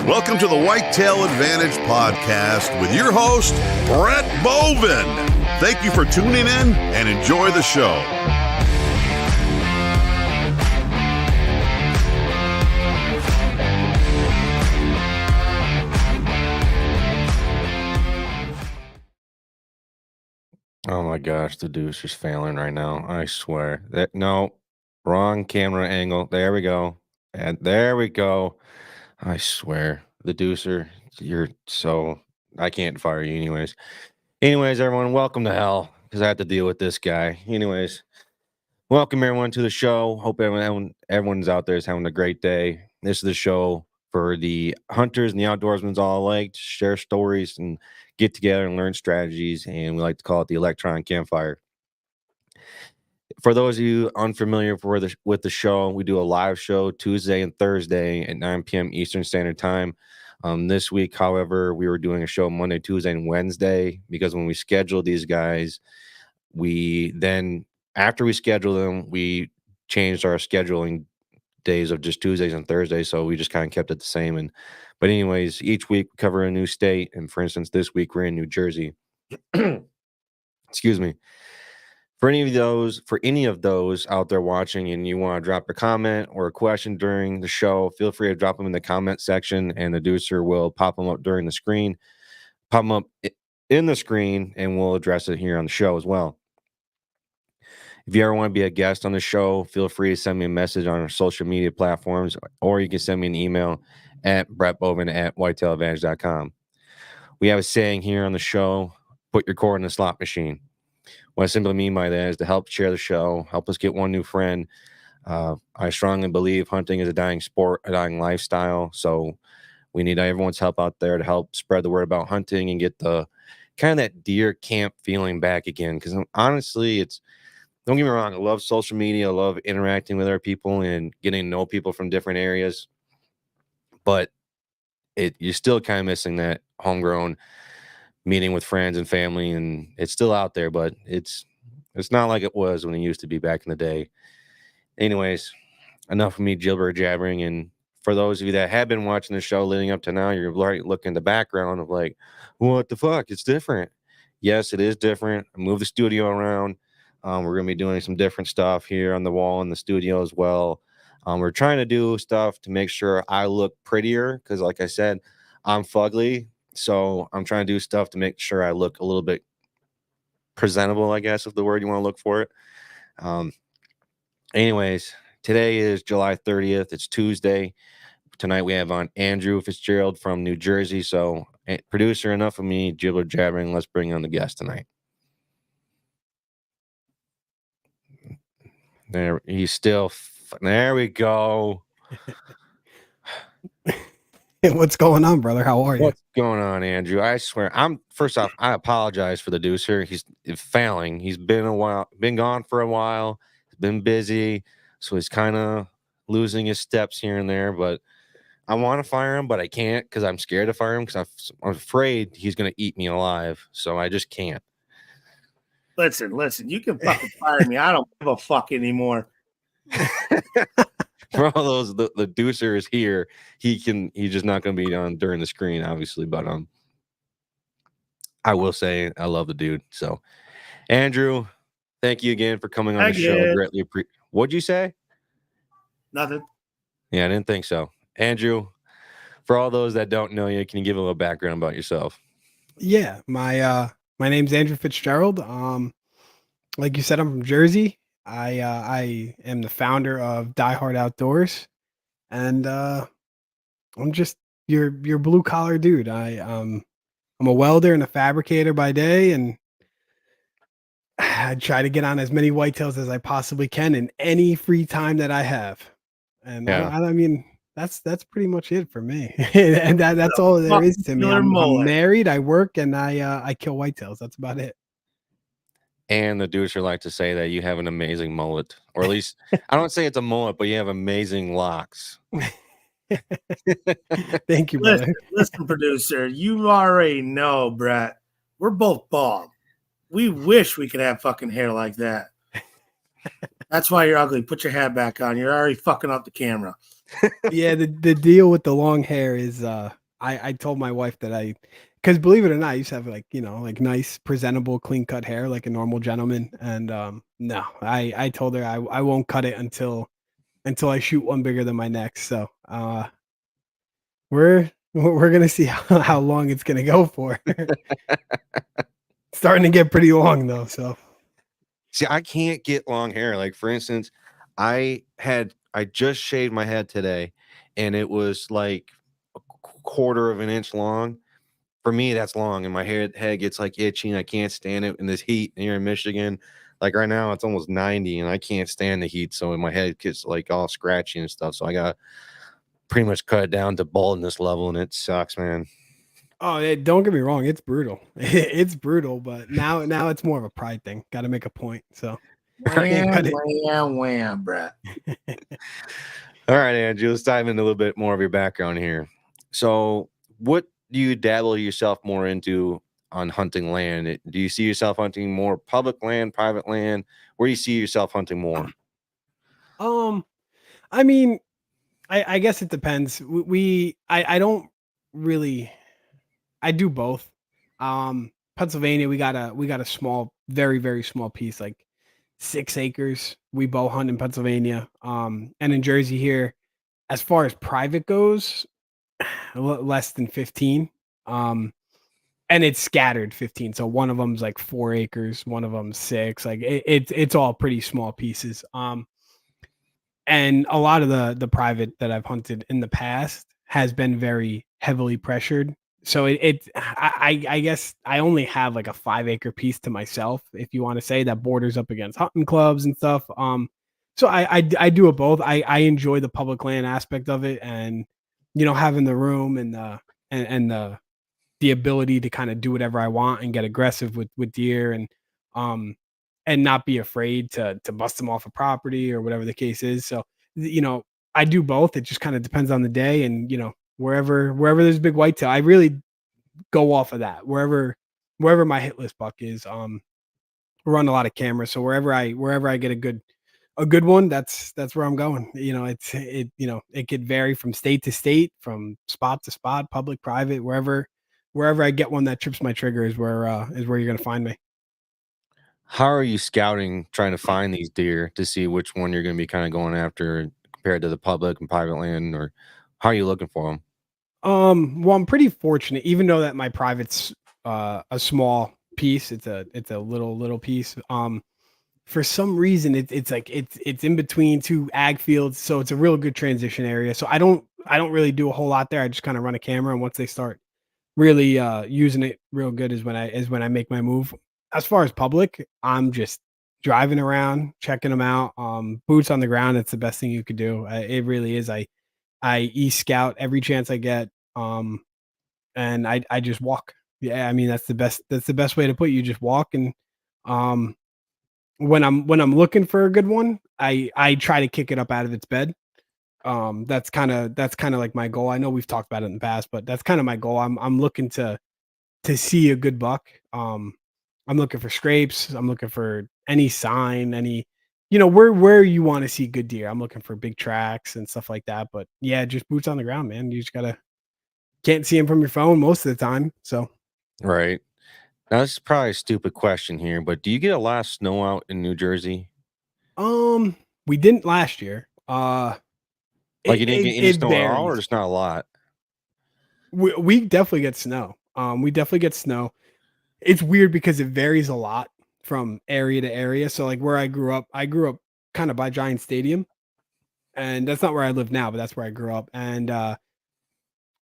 Welcome to the Whitetail Advantage Podcast with your host, Brett Bovin. Thank you for tuning in and enjoy the show. Oh my gosh, the deuce is failing right now. I swear. No, wrong camera angle. There we go. And there we go. I swear. The deucer, I can't fire you anyways. Anyways, everyone, welcome to hell because I have to deal with this guy. Anyways, welcome everyone to the show. Hope everyone's out there is having a great day. This is the show for the hunters and the outdoorsmen all alike to share stories and get together and learn strategies, and we like to call it the electronic campfire. For those of you unfamiliar with the show, we do a live show Tuesday and Thursday at 9 p.m. Eastern Standard Time. This week, however, we were doing a show Monday, Tuesday, and Wednesday because when we scheduled these guys, after we scheduled them, we changed our scheduling days of just Tuesdays and Thursdays, so we just kind of kept it the same. But anyways, each week we cover a new state, and for instance, this week we're in New Jersey. Excuse me. For any of those out there watching and you want to drop a comment or a question during the show, feel free to drop them in the comment section, and the deucer will pop them up in the screen, and we'll address it here on the show as well. If you ever want to be a guest on the show, feel free to send me a message on our social media platforms, or you can send me an email at brettbovin@whitetailadvantage.com. We have a saying here on the show, put your cord in the slot machine. What I simply mean by that is to help share the show, help us get one new friend. I strongly believe hunting is a dying sport, a dying lifestyle. So we need everyone's help out there to help spread the word about hunting and get the kind of that deer camp feeling back again. Because honestly, don't get me wrong, I love social media. I love interacting with other people and getting to know people from different areas. But you're still kind of missing that homegrown meeting with friends and family, and it's still out there, but it's not like it was when it used to be back in the day. Anyways, enough of me jabbering. And for those of you that have been watching the show leading up to now, you're right looking in the background of like, what the fuck? It's different. Yes, it is different. I moved the studio around. We're going to be doing some different stuff here on the wall in the studio as well. We're trying to do stuff to make sure I look prettier because, like I said, I'm fugly. So I'm trying to do stuff to make sure I look a little bit presentable, I guess, is the word you want to look for it. Anyways, today is July 30th. It's Tuesday. Tonight we have on Andrew Fitzgerald from New Jersey. So producer, enough of me jabbering. Let's bring on the guest tonight. There we go. What's going on, brother? How are you? What's going on, Andrew? I swear, first off, I apologize for the deucer. He's failing. He's been gone for a while. He's been busy, so he's kind of losing his steps here and there. But I want to fire him, but I can't because I'm scared to fire him because I'm afraid he's going to eat me alive. So I just can't. Listen, you can fucking fire me. I don't give a fuck anymore. For all those, the deucer is here. He's just not going to be on during the screen, obviously. But I will say I love the dude. So, Andrew, thank you again for coming on the show. Greatly What'd you say? Nothing. Yeah, I didn't think so. Andrew, for all those that don't know you, can you give a little background about yourself? Yeah, my name's Andrew Fitzgerald. Like you said, I'm from Jersey. I am the founder of Die Hard Outdoors, and I'm just your blue collar dude. I'm a welder and a fabricator by day, and I try to get on as many whitetails as I possibly can in any free time that I have. And yeah. I mean, that's pretty much it for me. And that's all there is to me. I'm married, I work, and I kill whitetails. That's about it. And the deucer like to say that you have an amazing mullet, or at least I don't say it's a mullet, but you have amazing locks. Thank you, brother. Listen, producer, you already know, Brett. We're both bald. We wish we could have fucking hair like that. That's why you're ugly. Put your hat back on. You're already fucking up the camera. Yeah, the deal with the long hair is I told my wife that because believe it or not, I used to have like, like nice, presentable, clean cut hair like a normal gentleman. And no, I told her I won't cut it until I shoot one bigger than my next. So we're gonna see how long it's gonna go for. Starting to get pretty long though. So See, I can't get long hair. Like, for instance, I just shaved my head today, and it was like a quarter of an inch long. For me, that's long, and my head gets like itchy, and I can't stand it in this heat here in Michigan. Like right now, it's almost 90, and I can't stand the heat, so my head gets like all scratchy and stuff. So I got pretty much cut it down to baldness level, and it sucks, man. oh, don't get me wrong, it's brutal. It's brutal, but now it's more of a pride thing. Got to make a point. So Wham, Brett. All right, Andrew, let's dive into a little bit more of your background here. So, what do you dabble yourself more into on hunting land? Do you see yourself hunting more public land, private land? Where do you see yourself hunting more? I mean, I guess it depends. I don't really. I do both. Pennsylvania, we got a small, very, very small piece, like 6 acres. We bow hunt in Pennsylvania. And in Jersey here, as far as private goes, less than 15. And it's scattered 15. So one of them's like 4 acres, one of them's 6. Like it's all pretty small pieces. And a lot of the private that I've hunted in the past has been very heavily pressured. So I guess I only have like a 5-acre piece to myself, if you want to say, that borders up against hunting clubs and stuff. So I do it both. I enjoy the public land aspect of it, and having the room and the ability to kind of do whatever I want and get aggressive with deer, and not be afraid to bust them off a property or whatever the case is. So I do both. It just kind of depends on the day, and wherever there's a big whitetail, I really go off of that. Wherever my hit list buck is, run a lot of cameras. So wherever I get a good one, that's where I'm going. It could vary from state to state, from spot to spot, public, private, wherever I get one that trips my trigger is where you're gonna find me. How are you scouting, trying to find these deer to see which one you're going to be kind of going after compared to the public and private land, or how are you looking for them? Well, I'm pretty fortunate, even though that my private's a small piece. It's a little piece. For some reason, it's like it's in between 2 ag fields, so it's a real good transition area. So I don't really do a whole lot there. I just kind of run a camera, and once they start really using it real good is when I make my move. As far as public, I'm just driving around, checking them out. Boots on the ground. It's the best thing you could do. It really is. I e-scout every chance I get. And I just walk. Yeah, I mean that's the best way to put it. You just walk, and when I'm looking for a good one, I try to kick it up out of its bed. That's kind of like my goal. I know we've talked about it in the past, but that's kind of my goal. I'm looking to see a good buck. I'm looking for scrapes. I'm looking for any sign, where you want to see good deer. I'm looking for big tracks and stuff like that. But yeah, just boots on the ground, man. You just can't see them from your phone most of the time. So Right. Now, this is probably a stupid question here, but do you get a lot of snow out in New Jersey? we didn't last year. Like you didn't get any it snow at all, or varies. just not a lot? We definitely get snow. We definitely get snow. It's weird because it varies a lot from area to area. So like where I grew up kind of by Giant Stadium, and that's not where I live now, but that's where I grew up. And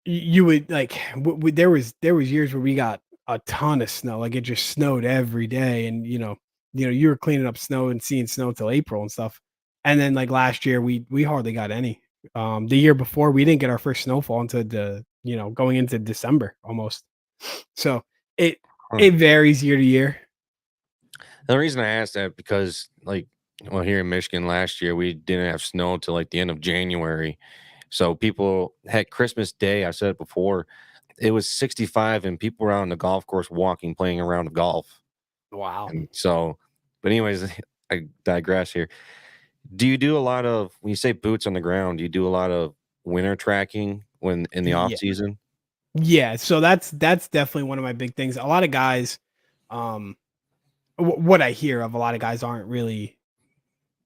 you would like there was years where we got a ton of snow. Like it just snowed every day, and you were cleaning up snow and seeing snow till April and stuff. And then like last year we hardly got any. The year before we didn't get our first snowfall until going into December almost. So it varies year to year. The reason I asked that because here in Michigan last year we didn't have snow until like the end of January. So people had Christmas Day, I said it before, it was 65 and people were out on the golf course walking, playing a round of golf. Wow. And so, but anyways, I digress here. Do you do a lot of, when you say boots on the ground, do you do a lot of winter tracking when in the off Yeah. season? Yeah, so that's definitely one of my big things. A lot of guys, um, what I hear of a lot of guys aren't really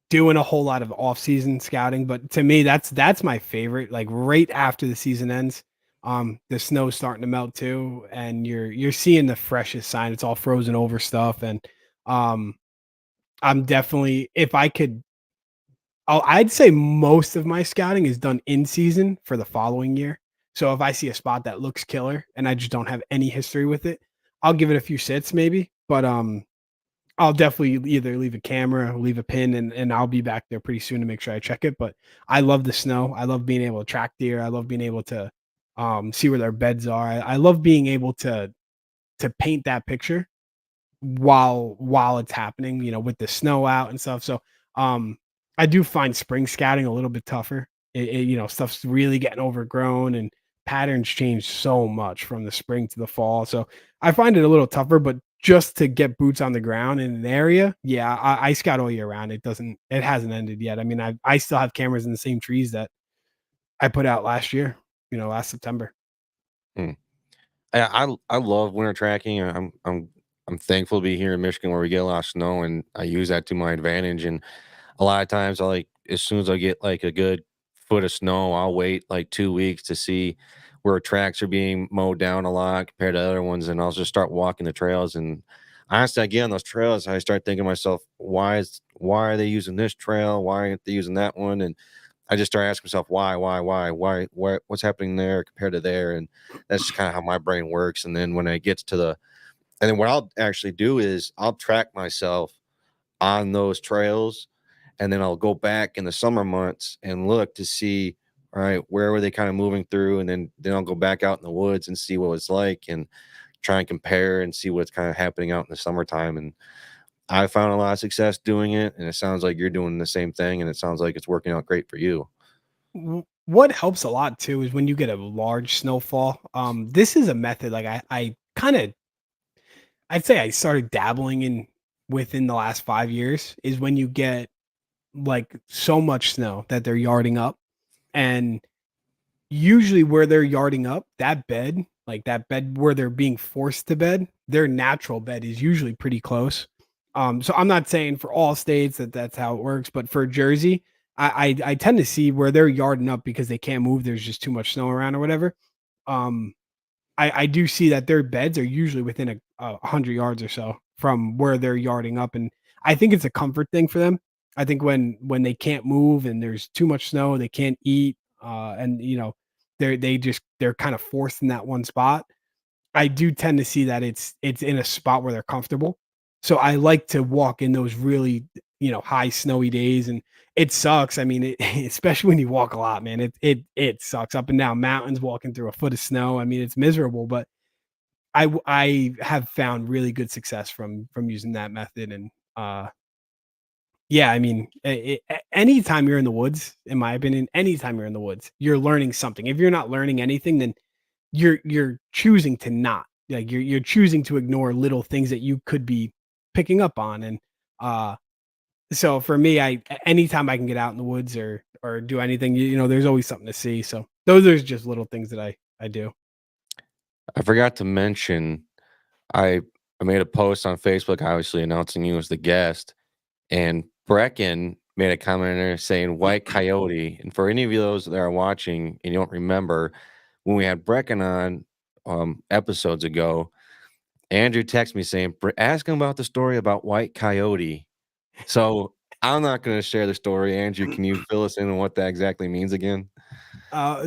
doing a whole lot of off-season scouting, but to me, that's my favorite. Like right after the season ends, the snow's starting to melt too, and you're seeing the freshest sign. It's all frozen over stuff, and um, I'm definitely if I could, I'd say most of my scouting is done in season for the following year. So if I see a spot that looks killer and I just don't have any history with it, I'll give it a few sits maybe, but I'll definitely either leave a camera, leave a pin, and I'll be back there pretty soon to make sure I check it. But I love the snow. I love being able to track deer. I love being able to see where their beds are. I love being able to paint that picture while it's happening, with the snow out and stuff. So um I do find spring scouting a little bit tougher. Stuff's really getting overgrown and patterns change so much from the spring to the fall. So I find it a little tougher, but just to get boots on the ground in an area, yeah, I scout all year round. It hasn't ended yet. I mean, I still have cameras in the same trees that I put out last year, last September. Hmm. I love winter tracking. I'm thankful to be here in Michigan where we get a lot of snow, and I use that to my advantage. And a lot of times, I like as soon as I get like a good foot of snow, I'll wait like 2 weeks to see where tracks are being mowed down a lot compared to other ones, and I'll just start walking the trails. And honestly, I get on those trails, I start thinking to myself, why are they using this trail? Why aren't they using that one? And I just start asking myself why, what's happening there compared to there, and that's just kind of how my brain works. And then when it gets to the, and then what I'll actually do is I'll track myself on those trails, and then I'll go back in the summer months and look to see, all right, where were they kind of moving through, and then I'll go back out in the woods and see what it's like, and try and compare and see what's kind of happening out in the summertime. And I found a lot of success doing it, and it sounds like you're doing the same thing, and it sounds like it's working out great for you. What helps a lot too is when you get a large snowfall. This is a method like I kind of I'd say I started dabbling in within the last 5 years is when you get like so much snow that they're yarding up, and usually where they're yarding up, that bed where they're being forced to bed, their natural bed is usually pretty close. So I'm not saying for all states that that's how it works, but for Jersey, I tend to see where they're yarding up because they can't move. There's just too much snow around or whatever. Um, I do see that their beds are usually within a 100 yards or so from where they're yarding up, and I think it's a comfort thing for them. I think when they can't move and there's too much snow, they can't eat, and they're kind of forced in that one spot. I do tend to see that it's in a spot where they're comfortable. So I like to walk in those really, high snowy days, and it sucks. I mean, especially when you walk a lot, man. It sucks up and down mountains, walking through a foot of snow. I mean, it's miserable, but I have found really good success from using that method. And yeah, I mean, anytime you're in the woods, in my opinion, anytime you're in the woods, you're learning something. If you're not learning anything, then you're choosing to not. Like you're choosing to ignore little things that you could be picking up on. And uh so for me, anytime I can get out in the woods or do anything, there's always something to see. So those are just little things that I do. I forgot to mention, I I made a post on Facebook, obviously announcing you as the guest, and Brecken made a comment in there saying white coyote. And for any of you those that are watching and you don't remember, when we had Brecken on episodes ago, Andrew texted me saying, ask him about the story about white coyote. So I'm not going to share the story. Andrew, can you fill us in on what that exactly means again?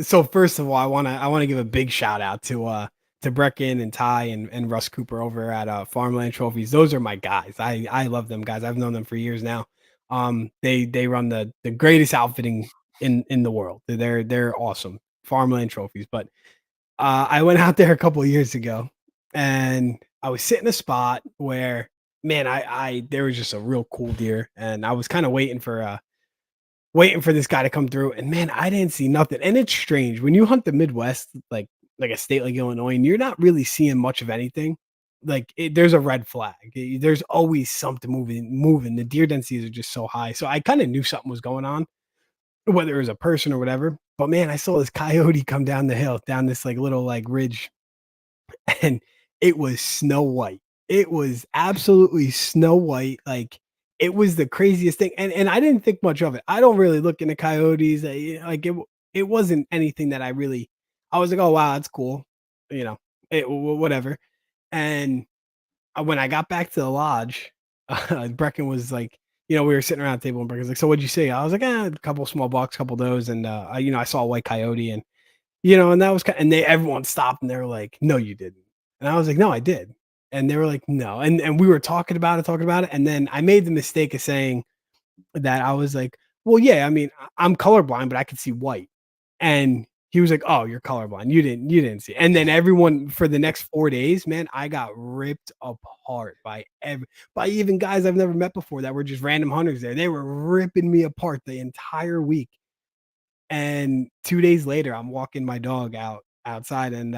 So first of all, I want to give a big shout out to Brecken and Ty and Russ Cooper over at Farmland Trophies. Those are my guys. I love them guys. I've known them for years now. They run the greatest outfitting in the world. They're awesome. Farmland Trophies. But I went out there a couple of years ago, and I was sitting in a spot where, man, I there was just a real cool deer, and I was kind of waiting for this guy to come through, and man, I didn't see nothing. And it's strange when you hunt the Midwest, like a state like Illinois, and you're not really seeing much of anything. there's a red flag. There's always something moving. The deer densities are just so high. So I kind of knew something was going on, whether it was a person or whatever. But man, I saw this coyote come down the hill, down this like little like ridge, and it was snow white. It was absolutely snow white. Like it was the craziest thing. And I didn't think much of it. I don't really look into coyotes. Like it wasn't anything that I was like, oh wow, that's cool. You know, whatever. And when I got back to the lodge, Brecken was like, we were sitting around the table and Brecken's like, so what'd you see? I was like, a couple small bucks, couple does. And, I saw a white coyote and, and that was and everyone stopped and they were like, no, you didn't. And I was like, no, I did. And they were like, no. And we were talking about it. And then I made the mistake of saying that I was like, well, yeah, I mean, I'm colorblind, but I could see white. And he was like, oh, you're colorblind. You didn't see it. And then everyone for the next 4 days, man, I got ripped apart by even guys I've never met before that were just random hunters there. They were ripping me apart the entire week. And 2 days later, I'm walking my dog outside and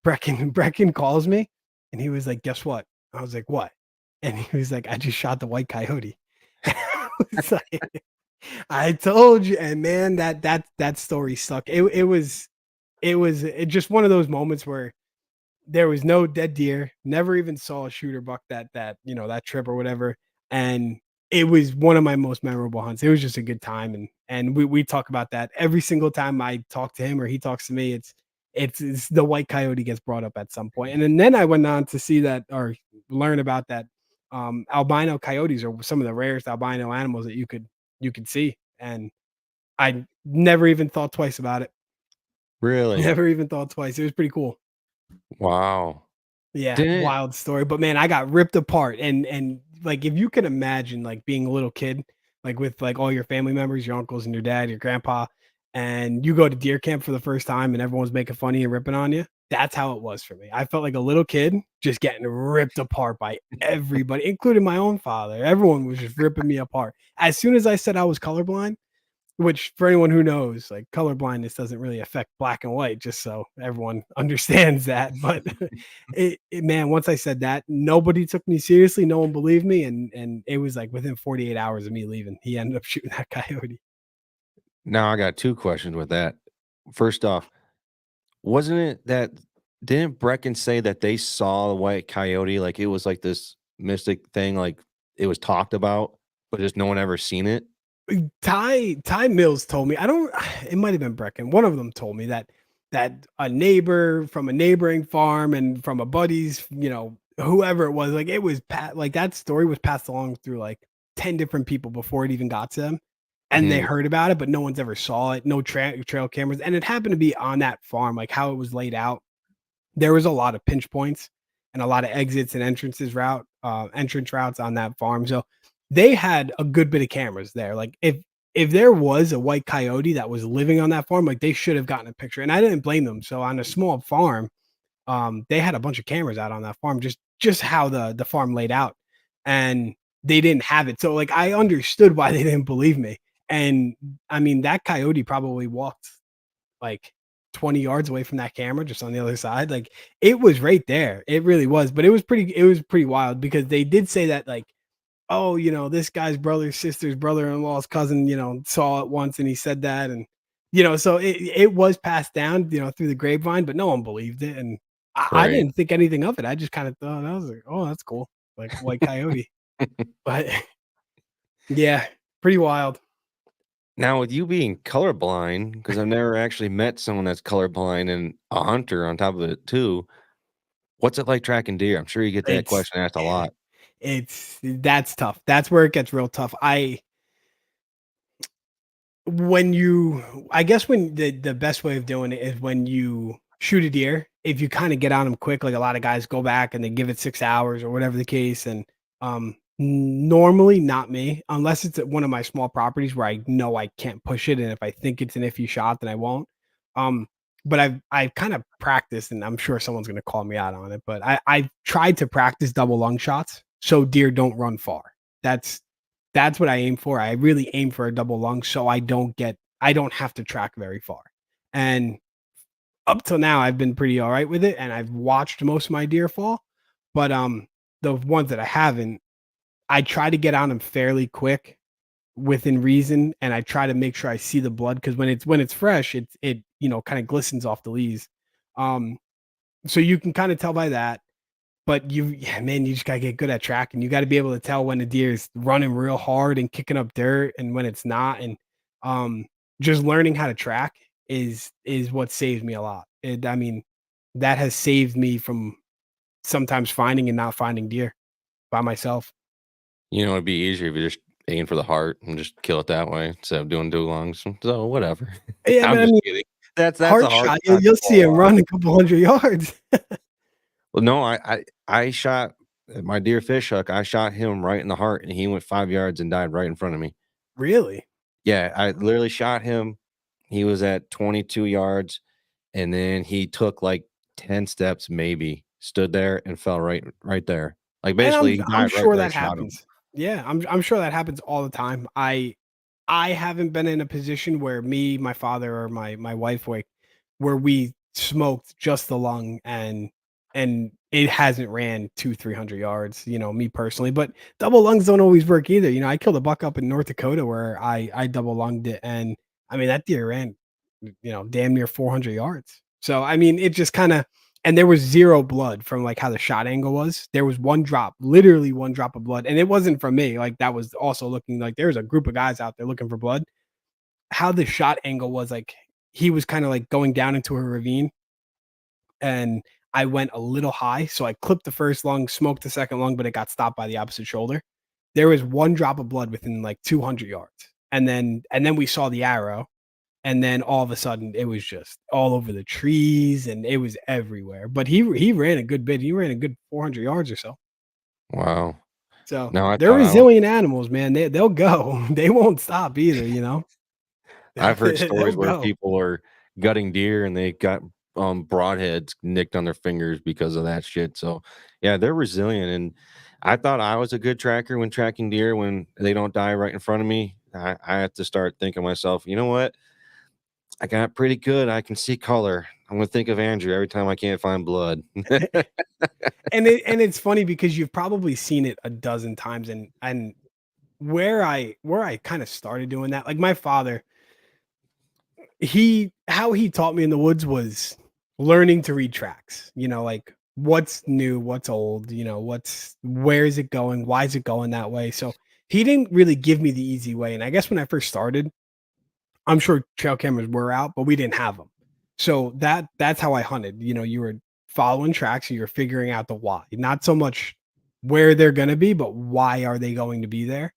Brecken calls me and he was like, guess what? I was like, what? And he was like, I just shot the white coyote. I was like, I told you, and man, that story stuck. It was just one of those moments where there was no dead deer, never even saw a shooter buck that trip or whatever, and it was one of my most memorable hunts. It was just a good time, and we talk about that every single time I talk to him or he talks to me. It's the white coyote gets brought up at some point, and then I went on to see that or learn about that. Albino coyotes are some of the rarest albino animals that you could see, and I never even thought twice about it. Really? Never even thought twice. It was pretty cool. Wow. Yeah, wild story. But man, I got ripped apart, and like if you can imagine like being a little kid, like with like all your family members, your uncles and your dad, your grandpa, and you go to deer camp for the first time, and everyone's making fun of you and ripping on you. That's how it was for me. I felt like a little kid just getting ripped apart by everybody, including my own father. Everyone was just ripping me apart. As soon as I said I was colorblind, which for anyone who knows, like colorblindness doesn't really affect black and white, just so everyone understands that. But man, once I said that, nobody took me seriously. No one believed me. And it was like within 48 hours of me leaving, he ended up shooting that coyote. Now I got two questions with that. First off, wasn't it that didn't Brecken say that they saw the white coyote? Like it was like this mystic thing, like it was talked about, but just no one ever seen it. Ty Mills told me, it might have been Brecken. One of them told me that a neighbor from a neighboring farm and from a buddy's, whoever it was, like it was like that story was passed along through like 10 different people before it even got to them. And they heard about it, but no one's ever saw it. No trail cameras. And it happened to be on that farm, like how it was laid out. There was a lot of pinch points and a lot of exits and entrance routes on that farm. So they had a good bit of cameras there. Like if there was a white coyote that was living on that farm, like they should have gotten a picture. And I didn't blame them. So on a small farm, they had a bunch of cameras out on that farm, just how the farm laid out. And they didn't have it. So like I understood why they didn't believe me. And I mean, that coyote probably walked like 20 yards away from that camera, just on the other side. Like it was right there. It really was. But it was pretty wild because they did say that like, oh, this guy's brother, sister's brother-in-law's cousin, saw it once and he said that. And, so it was passed down, through the grapevine, but no one believed it. And I didn't think anything of it. I just kind of thought, I was like, oh, that's cool. Like white coyote. But yeah, pretty wild. Now, with you being colorblind, because I've never actually met someone that's colorblind and a hunter on top of it too, what's it like tracking deer? I'm sure you get that question asked a lot. That's tough. That's where it gets real tough. I guess when the best way of doing it is when you shoot a deer, if you kind of get on them quick, like a lot of guys go back and they give it 6 hours or whatever the case. And normally not me, unless it's at one of my small properties where I know I can't push it. And if I think it's an iffy shot, then I won't. But I've kind of practiced, and I'm sure someone's going to call me out on it, but I've tried to practice double lung shots so deer don't run far. That's what I aim for. I really aim for a double lung so I don't have to track very far. And up till now, I've been pretty all right with it, and I've watched most of my deer fall. But the ones that I haven't, I try to get on them fairly quick within reason, and I try to make sure I see the blood because when it's fresh, it kind of glistens off the leaves. Um, so you can kind of tell by that. But yeah, man, you just gotta get good at tracking. You got to be able to tell when a deer is running real hard and kicking up dirt, and when it's not. And um, just learning how to track is what saves me a lot. I mean, that has saved me from sometimes finding and not finding deer by myself. It'd be easier if you just aim for the heart and just kill it that way instead of doing duolongs. So whatever. Yeah, I'm but I just mean, kidding. That's a hard hard shot, shot you'll to see him pull off. run a couple hundred yards. Well, no, I shot my deer fish hook. I shot him right in the heart, and he went 5 yards and died right in front of me. Really? Yeah, I literally shot him. He was at 22 yards, and then he took like 10 steps, maybe stood there and fell right there. Like And basically, he I'm died right sure where I that shot him. happens. Yeah, I'm sure that happens all the time. I haven't been in a position where me, my father, or my wife where we smoked just the lung and it hasn't ran 200-300 yards, me personally. But double lungs don't always work either. I killed a buck up in North Dakota where I double lunged it, and I mean that deer ran, damn near 400 yards. So I mean, it just kind of, and there was zero blood from like how the shot angle was. There was one drop, literally one drop of blood, and it wasn't from me. Like that was also looking like there's a group of guys out there looking for blood. How the shot angle was, like he was kind of like going down into a ravine, and I went a little high, so I clipped the first lung, smoked the second lung, but it got stopped by the opposite shoulder. There was one drop of blood within like 200 yards, and then we saw the arrow, and then all of a sudden it was just all over the trees and it was everywhere. But he ran a good bit. He ran a good 400 yards or so. Wow. So No, I they're thought I was. resilient animals, man. They'll go. They won't stop either. I've heard They'll stories where go. people are gutting deer and they got broadheads nicked on their fingers because of that shit. So yeah, they're resilient. And I thought I was a good tracker when tracking deer when they don't die right in front of me. I have to start thinking to myself, you know what? I got pretty good. I can see color. I'm gonna think of Andrew every time I can't find blood. And it's funny because you've probably seen it a dozen times, and where I kind of started doing that, like my father, how he taught me in the woods was learning to read tracks, like what's new, what's old, where is it going, why is it going that way. So he didn't really give me the easy way. And I guess when I first started, I'm sure trail cameras were out, but we didn't have them. So that's how I hunted. You were following tracks and you're figuring out the why, not so much where they're going to be, but why are they going to be there?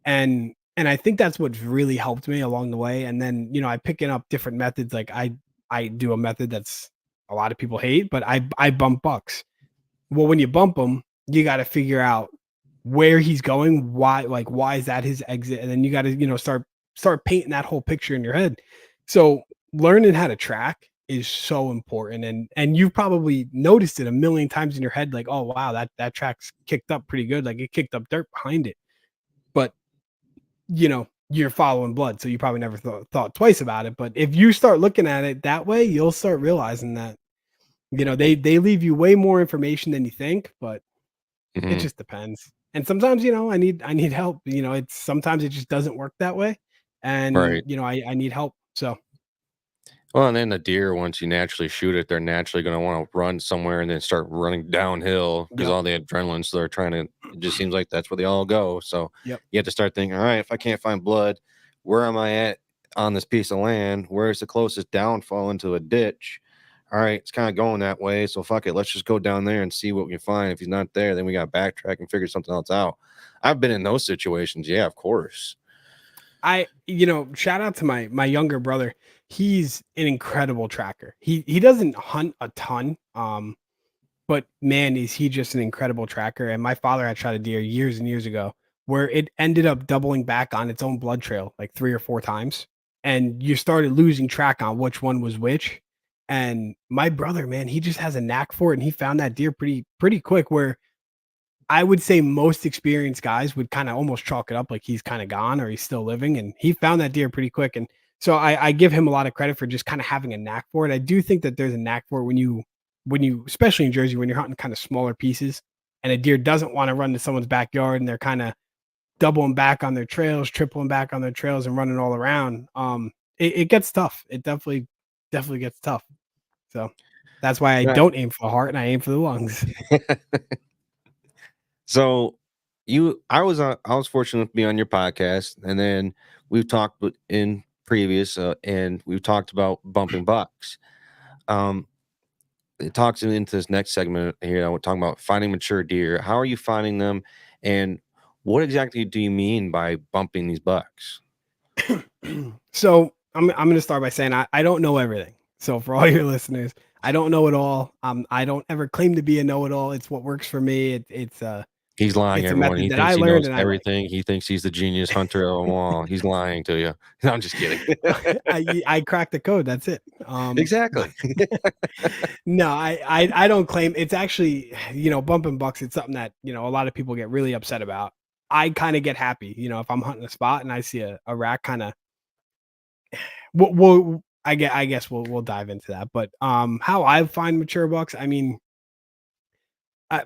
And I think that's what's really helped me along the way. And then, I picking up different methods. Like I do a method that's a lot of people hate, but I bump bucks. Well, when you bump them, you got to figure out where he's going, why is that his exit? And then you got to, start painting that whole picture in your head. So learning how to track is so important. And you've probably noticed it a million times in your head, like, oh wow, that track's kicked up pretty good. Like it kicked up dirt behind it. But you're following blood, so you probably never thought twice about it. But if you start looking at it that way, you'll start realizing that they leave you way more information than you think, but it Mhm. just depends. And sometimes I need help. It's sometimes it just doesn't work that way, and Right. I need help. So Well, and then the deer, once you naturally shoot it, they're naturally going to want to run somewhere and then start running downhill because yep, all the adrenaline. So they're trying to, it just seems like that's where they all go. So yep. you have to start thinking, all right, if I can't find blood, where am I at on this piece of land? Where's the closest downfall into a ditch? All right, it's kind of going that way. So fuck it. Let's just go down there and see what we can find. If he's not there, then we got to backtrack and figure something else out. I've been in those situations. Yeah, of course. Shout out to my younger brother. He's an incredible tracker. He doesn't hunt a ton, but man, is he just an incredible tracker. And my father had shot a deer years and years ago where it ended up doubling back on its own blood trail like 3 or 4 times. And you started losing track on which one was which. And my brother, man, he just has a knack for it. And he found that deer pretty quick, where I would say most experienced guys would kind of almost chalk it up like he's kind of gone or he's still living. And he found that deer pretty quick. And so I give him a lot of credit for just kind of having a knack for it. I do think that there's a knack for it when you, especially in Jersey, when you're hunting kind of smaller pieces. and a deer doesn't want to run to someone's backyard and they're kind of doubling back on their trails, tripling back on their trails and running all around, it gets tough. It definitely gets tough. So that's why I don't aim for the heart and I aim for the lungs. So I was fortunate to be on your podcast, and then we've talked in previous, and we've talked about bumping bucks. It talks into this next segment here. We're talking about finding mature deer. How are you finding them, and what exactly do you mean by bumping these bucks? So I'm going to start by saying I don't know everything. So for all your listeners, I don't know it all. I don't ever claim to be a know-it-all. It's what works for me. He's lying, it's a everyone. method He that thinks I he learned knows and I like. everything. He thinks he's the genius hunter of them all. He's lying to you. No, I'm just kidding. I cracked the code. That's it. Exactly. No, I don't claim. It's actually, bumping bucks. It's something that, a lot of people get really upset about. I kind of get happy, if I'm hunting a spot and I see a rack kind of, I guess we'll dive into that. But how I find mature bucks, I mean,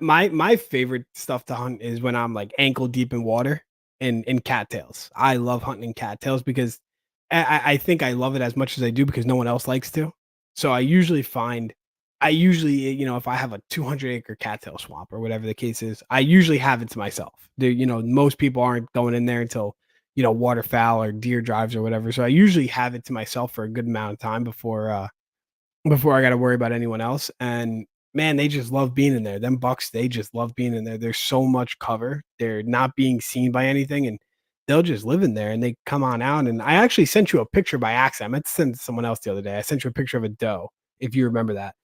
my favorite stuff to hunt is when I'm like ankle deep in water and in cattails. I love hunting in cattails because I think I love it as much as I do because no one else likes to. So I usually, if I have a 200-acre cattail swamp or whatever the case is, I usually have it to myself. Most people aren't going in there until, waterfowl or deer drives or whatever. So I usually have it to myself for a good amount of time before I got to worry about anyone else. And man, they just love being in there. Them bucks, they just love being in there. There's so much cover. They're not being seen by anything, and they'll just live in there and they come on out. And I actually sent you a picture by accident. I meant to send it to someone else the other day. I sent you a picture of a doe, if you remember that.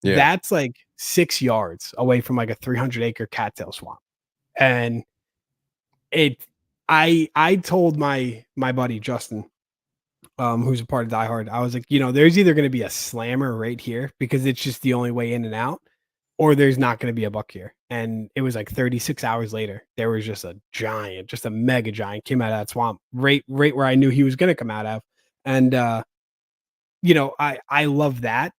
Yeah. That's like 6 yards away from like a 300-acre cattail swamp. And I told my buddy Justin, who's a part of Die Hard, I was like, there's either going to be a slammer right here because it's just the only way in and out, or there's not going to be a buck here. And it was like 36 hours later, there was just a giant, just a mega giant came out of that swamp right where I knew he was going to come out of. And, I love that.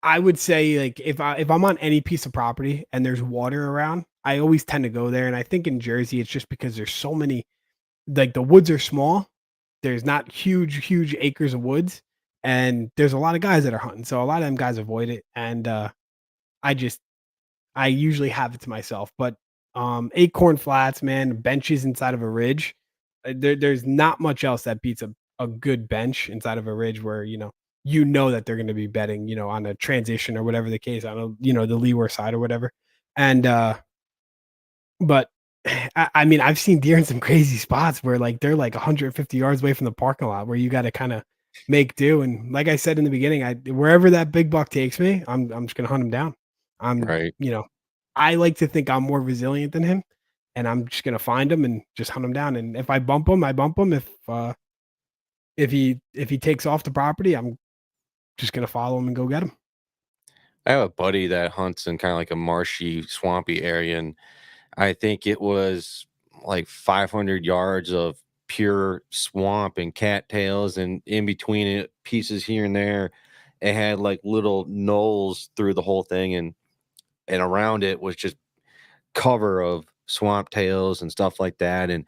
I would say, like, if I'm on any piece of property and there's water around, I always tend to go there. And I think in Jersey, it's just because there's so many, like, the woods are small. There's not huge acres of woods, and there's a lot of guys that are hunting. So a lot of them guys avoid it. And I usually have it to myself. But acorn flats, man, benches inside of a ridge. There's not much else that beats a good bench inside of a ridge where, that they're going to be bedding, on a transition or whatever the case, on a, the leeward side or whatever. And, but I mean, I've seen deer in some crazy spots where like they're like 150 yards away from the parking lot where you got to kind of make do. And like I said in the beginning, wherever that big buck takes me, I'm just going to hunt him down. Right. I like to think I'm more resilient than him, and I'm just going to find him and just hunt him down. And if I bump him, I bump him. If he takes off the property, I'm just going to follow him and go get him. I have a buddy that hunts in kind of like a marshy, swampy area, and I think it was like 500 yards of pure swamp and cattails, and in between it, pieces here and there. It had like little knolls through the whole thing, and around it was just cover of swamp tails and stuff like that. And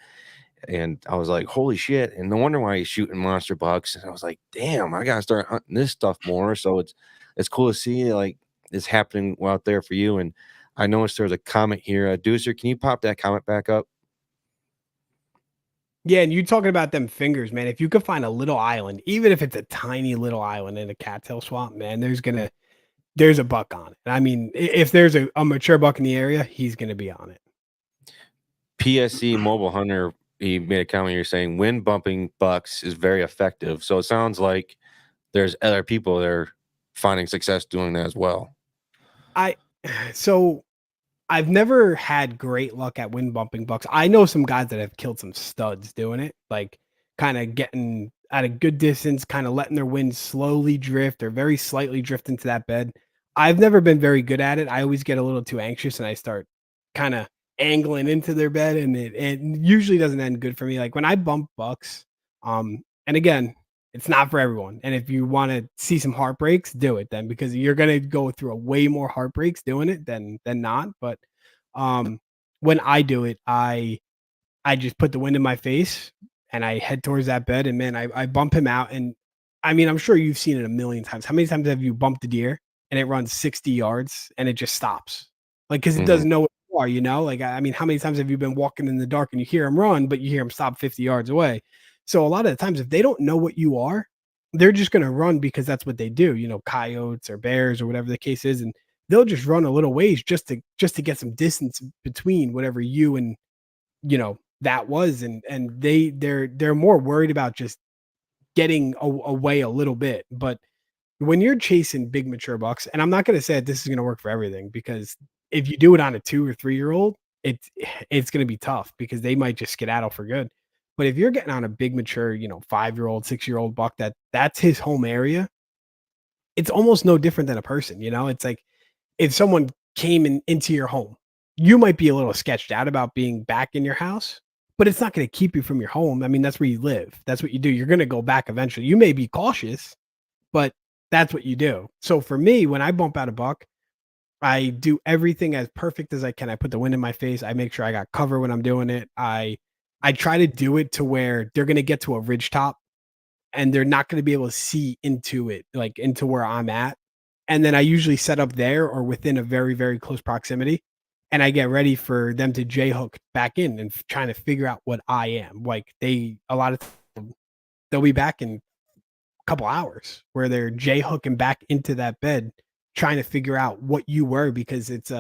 I was like, holy shit. And no wonder why he's shooting monster bucks. And I was like, damn, I gotta start hunting this stuff more. So it's cool to see like it's happening out there for you. And I noticed there's a comment here. Deucer, can you pop that comment back up? Yeah, and you talking about them fingers, man. If you could find a little island, even if it's a tiny little island in a cattail swamp, man, there's a buck on it. I mean, if there's a mature buck in the area, he's gonna be on it. PSC Mobile Hunter, he made a comment here saying wind bumping bucks is very effective. So it sounds like there's other people that are finding success doing that as well. So I've never had great luck at wind bumping bucks. I know some guys that have killed some studs doing it, like kind of getting at a good distance, kind of letting their wind slowly drift or very slightly drift into that bed. I've never been very good at it. I always get a little too anxious and I start kind of angling into their bed, and it usually doesn't end good for me. Like when I bump bucks, and again, It's not for everyone. And if you want to see some heartbreaks, do it then, because you're gonna go through a way more heartbreaks doing it than not. But when I do it, I just put the wind in my face and I head towards that bed, and man, I bump him out. And I mean, I'm sure you've seen it a million times. How many times have you bumped a deer and it runs 60 yards and it just stops? Like, because it Mhm. doesn't know what you are, you know? Like, I mean, how many times have you been walking in the dark and you hear him run, but you hear him stop 50 yards away? So a lot of the times, if they don't know what you are, they're just gonna run because that's what they do, you know, coyotes or bears or whatever the case is, and they'll just run a little ways just to get some distance between whatever you and, you know, that was. And they're more worried about just getting away a little bit. But when you're chasing big mature bucks, and I'm not going to say that this is going to work for everything, because if you do it on a 2 or 3 year old, it's going to be tough because they might just skedaddle for good. But if you're getting on a big mature, you know, 5 year old, 6 year old buck, that's his home area, it's almost no different than a person. You know, it's like if someone came into your home, you might be a little sketched out about being back in your house, but it's not going to keep you from your home. I mean, that's where you live. That's what you do. You're going to go back eventually. You may be cautious, but that's what you do. So for me, when I bump out a buck, I do everything as perfect as I can. I put the wind in my face. I make sure I got cover when I'm doing it. I try to do it to where they're going to get to a ridge top and they're not going to be able to see into it, like into where I'm at. And then I usually set up there or within a very, very close proximity. And I get ready for them to J hook back in and trying to figure out what I am. Like a lot of time, they'll be back in a couple hours where they're J hooking back into that bed, trying to figure out what you were, because it's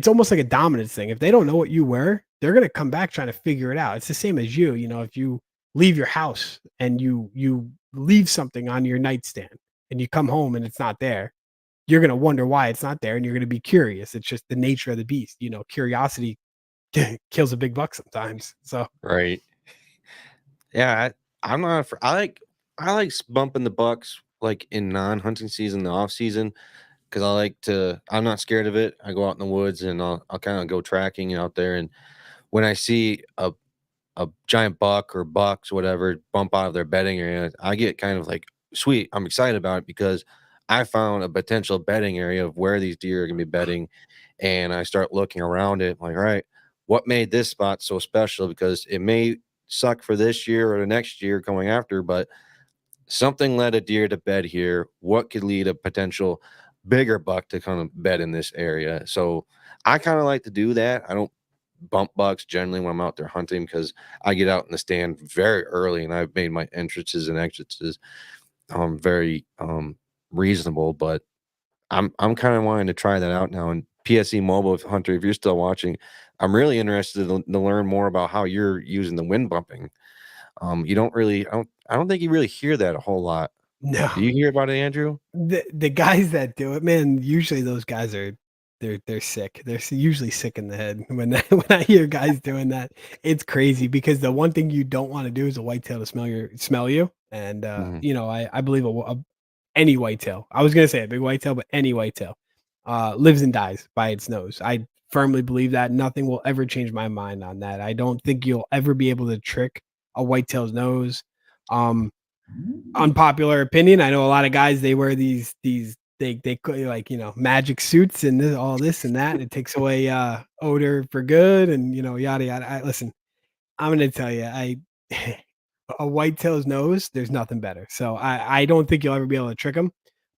almost like a dominance thing. If they don't know what you were, they're gonna come back trying to figure it out. It's the same as you know, if you leave your house and you leave something on your nightstand and you come home and it's not there, you're gonna wonder why it's not there and you're gonna be curious. It's just the nature of the beast. You know, curiosity kills a big buck sometimes. So Right. Yeah, I'm not. I like bumping the bucks like in non-hunting season, the off season, because I like to. I'm not scared of it. I go out in the woods and I'll kind of go tracking out there, and when I see a giant buck or bucks, whatever, bump out of their bedding area, I get kind of like, sweet. I'm excited about it because I found a potential bedding area of where these deer are gonna be bedding, and I start looking around it like, all right, what made this spot so special? Because it may suck for this year or the next year going after, but something led a deer to bed here. What could lead a potential bigger buck to kind of bed in this area? So I kind of like to do that. I don't bump bucks generally when I'm out there hunting because I get out in the stand very early and I've made my entrances and exits very reasonable. But I'm kind of wanting to try that out now. And PSE Mobile Hunter, if you're still watching, I'm really interested to learn more about how you're using the wind bumping. You don't really, I don't think you really hear that a whole lot. no, Do you hear about it, Andrew? the guys that do it, man, usually those guys are they're sick. Usually sick in the head when when I hear guys doing that. It's crazy because the one thing you don't want to do is a whitetail to smell you. And Mhm. you know, I believe any whitetail. I was gonna say a big whitetail, but any whitetail lives and dies by its nose. I firmly believe that. Nothing will ever change my mind on that. I don't think you'll ever be able to trick a whitetail's nose. Um, Unpopular opinion. I know a lot of guys, they wear these like, you know, magic suits and all this and that, and it takes away odor for good and, you know, yada yada. Listen, I'm gonna tell you, I a whitetail's nose, there's nothing better. So I don't think you'll ever be able to trick them.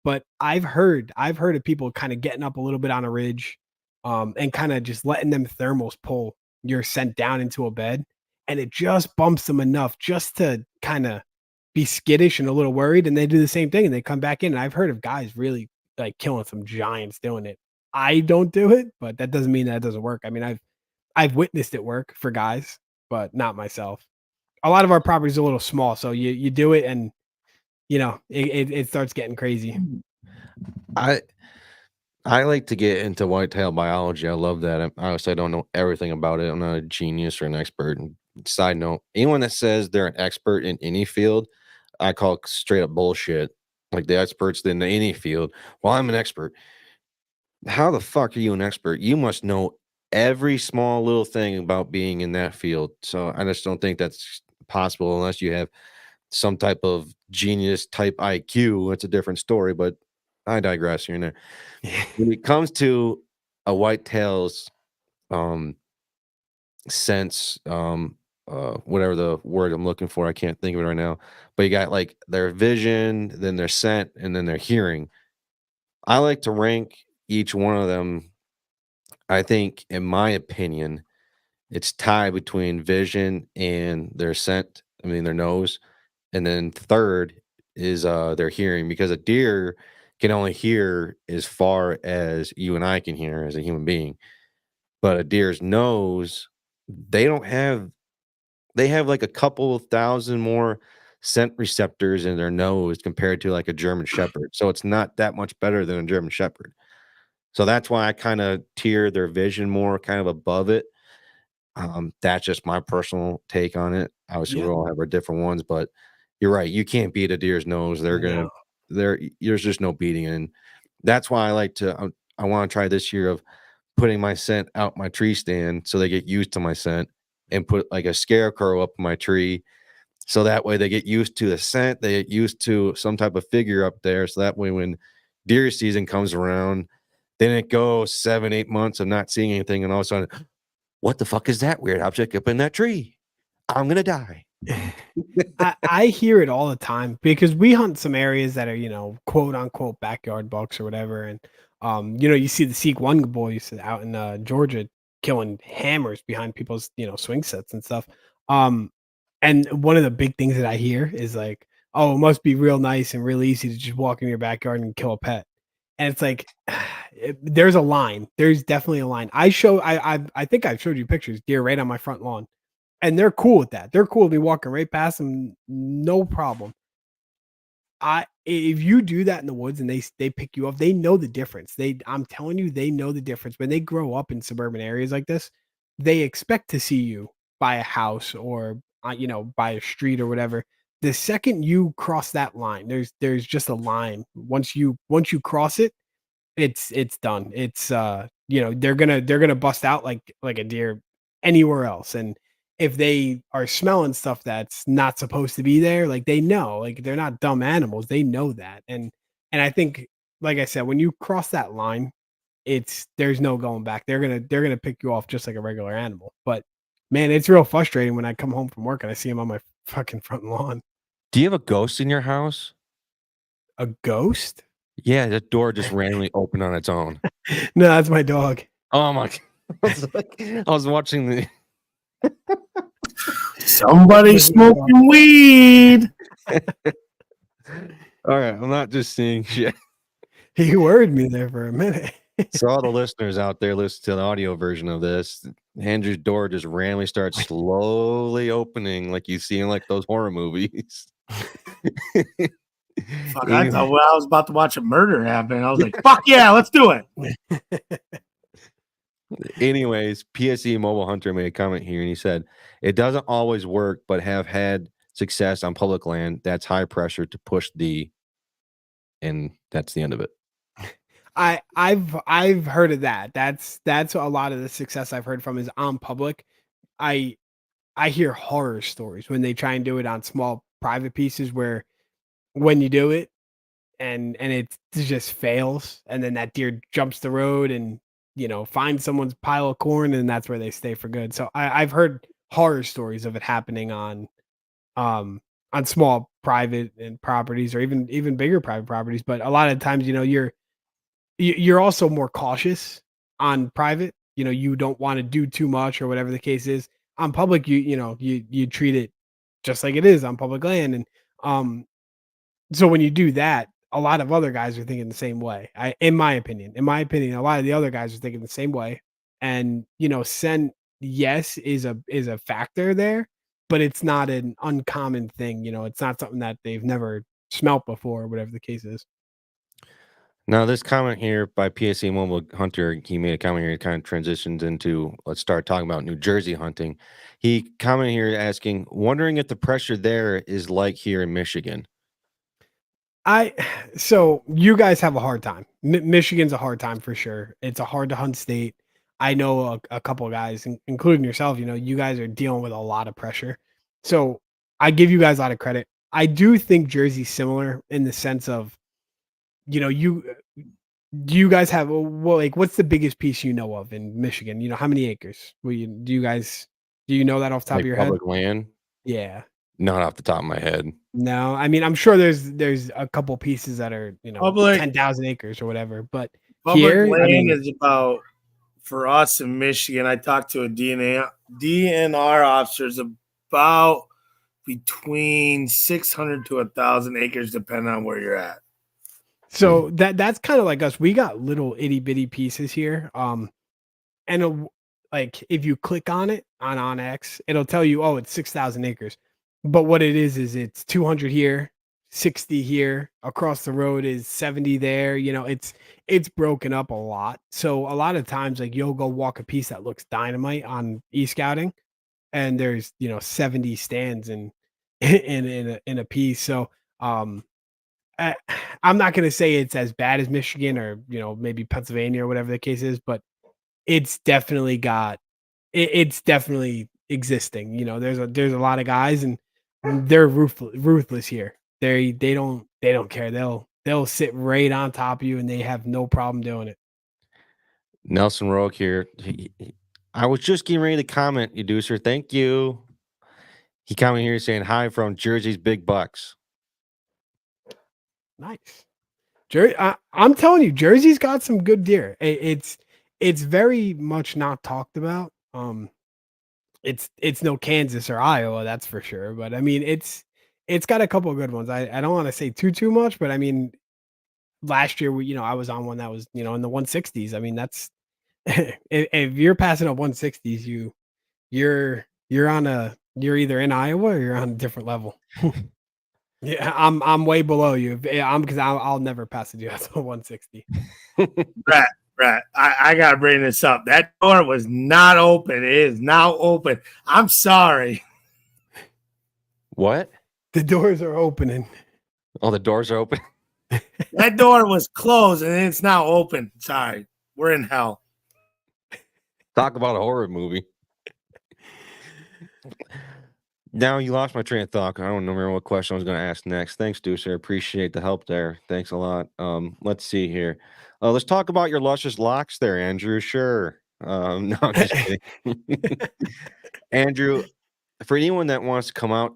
But I've heard of people kind of getting up a little bit on a ridge, and kind of just letting them thermals pull your scent down into a bed, and it just bumps them enough just to kind of be skittish and a little worried, and they do the same thing and they come back in. And I've heard of guys really like killing some giants doing it. I don't do it, but that doesn't mean that it doesn't work. I mean, I've witnessed it work for guys, but not myself. A lot of our property's a little small, so you do it and, you know, it starts getting crazy. I I like to get into whitetail biology. I love that. Honestly, I don't know everything about it. I'm not a genius or an expert. And side note, anyone that says they're an expert in any field, I call straight up bullshit. Like the experts in any field. Well, I'm an expert. How the fuck are you an expert? You must know every small little thing about being in that field. So I just don't think that's possible unless you have some type of genius type IQ. It's a different story, but I digress here and there. When it comes to a whitetail's sense, whatever the word I'm looking for, I can't think of it right now. But you got like their vision, then their scent, and then their hearing. I like to rank each one of them. I think, in my opinion, it's tied between vision and their scent. I mean, their nose, and then third is their hearing, because a deer can only hear as far as you and I can hear as a human being. But a deer's nose, they don't have they have like a couple thousand more scent receptors in their nose compared to like a German Shepherd. So it's not that much better than a German Shepherd. So that's why I kind of tier their vision more kind of above it. That's just my personal take on it. Obviously, we Yeah. all have our different ones, but you're right. You can't beat a deer's nose. No. There's just no beating. And that's why I like to, I want to try this year of putting my scent out my tree stand so they get used to my scent, and put like a scarecrow up my tree. So that way they get used to the scent, they get used to some type of figure up there. So that way when deer season comes around, then it goes 7, 8 months of not seeing anything. And all of a sudden, what the fuck is that weird object up in that tree? I'm going to die. I hear it all the time because we hunt some areas that are, quote unquote backyard bucks or whatever. And, you see the Seek One boys out in Georgia killing hammers behind people's, swing sets and stuff. And one of the big things that I hear is like, oh, it must be real nice and real easy to just walk in your backyard and kill a pet. And it's like, there's a line. There's definitely a line. I think I've showed you pictures, deer right on my front lawn. And they're cool with that. They're cool with me walking right past them, no problem. If you do that in the woods and they pick you up, they know the difference. I'm telling you, they know the difference. When they grow up in suburban areas like this, they expect to see you by a house or by a street or whatever. The second you cross that line, there's just a line. Once you cross it, it's done. It's they're gonna bust out like a deer anywhere else. And if they are smelling stuff that's not supposed to be there, like they know, like they're not dumb animals. They know that. And I think, like I said, when you cross that line, there's no going back. They're gonna pick you off just like a regular animal. But man, it's real frustrating when I come home from work and I see him on my fucking front lawn. Do you have a ghost in your house? A ghost? Yeah, the door just randomly opened on its own. No, that's my dog. Oh my God. I was watching the Somebody smoking weed. All right, I'm not just seeing shit. He worried me there for a minute. So all the listeners out there listen to the audio version of this. Andrew's door just randomly starts slowly opening, like you see in like those horror movies. Fuck, I thought I was about to watch a murder happen. I was like, fuck yeah, let's do it. Anyways, PSE Mobile Hunter made a comment here and he said, it doesn't always work, but have had success on public land. That's high pressure to push the, and that's the end of it. I've heard of that. That's a lot of the success I've heard from is on public. I hear horror stories when they try and do it on small private pieces where when you do it and it just fails, and then that deer jumps the road and finds someone's pile of corn, and that's where they stay for good. So I've heard horror stories of it happening on small private and properties or even bigger private properties. But a lot of times, you're also more cautious on private. You don't want to do too much or whatever the case is. On public, you treat it just like it is on public land. And so when you do that, a lot of other guys are thinking the same way. In my opinion, a lot of the other guys are thinking the same way. And scent, yes, is a factor there, but it's not an uncommon thing. It's not something that they've never smelt before, or whatever the case is. Now, this comment here by PSE Mobile Hunter, he made a comment here that kind of transitions into, let's start talking about New Jersey hunting. He commented here asking, wondering if the pressure there is like here in Michigan. So you guys have a hard time. Michigan's a hard time for sure. It's a hard to hunt state. I know a couple of guys, including yourself, you guys are dealing with a lot of pressure. So I give you guys a lot of credit. I do think Jersey's similar in the sense of, do you guys have what's the biggest piece you know of in Michigan? How many acres? Do you know that off the top of Like your head? public land? Yeah. Not off the top of my head. No, I mean, I'm sure there's a couple pieces that are, Public 10,000 acres or whatever, but public here, land is about, for us in Michigan, I talked to a DNR officers about between 600 to 1,000 acres, depending on where you're at. so that's kind of like us. We got little itty bitty pieces here. Like if you click on it on X, it'll tell you, oh, it's 6,000 acres. But what it is it's 200 here, 60 here, across the road is 70 there. It's broken up a lot. So a lot of times, like you'll go walk a piece that looks dynamite on e-scouting, and there's 70 stands in a piece. So I'm not going to say it's as bad as Michigan or maybe Pennsylvania or whatever the case is, but it's definitely it's definitely existing. There's a lot of guys, and they're ruthless here. They don't care. They'll sit right on top of you, and they have no problem doing it. Nelson Rogue here. I was just getting ready to comment, Educer. Thank you. He commented here saying hi from Jersey's Big Bucks. Nice. I'm telling you, Jersey's got some good deer. It's very much not talked about. It's no Kansas or Iowa, that's for sure. But I mean, it's got a couple of good ones. I don't want to say too much, but I mean, last year I was on one that was in the 160s. I mean, that's if you're passing up 160s, you're either in Iowa or you're on a different level. Yeah, I'm way below you. Because I'll never pass a deer that's a 160. Right. I gotta bring this up. That door was not open. It is now open. I'm sorry. What? The doors are opening. Oh, the doors are open. That door was closed and it's now open. Sorry. We're in hell. Talk about a horror movie. Now you lost my train of thought. I don't remember what question I was going to ask next. Thanks, Deucer. Appreciate the help there. Thanks a lot. Let's see here. Let's talk about your luscious locks there, Andrew. Sure. No, I'm just kidding. Andrew, for anyone that wants to come out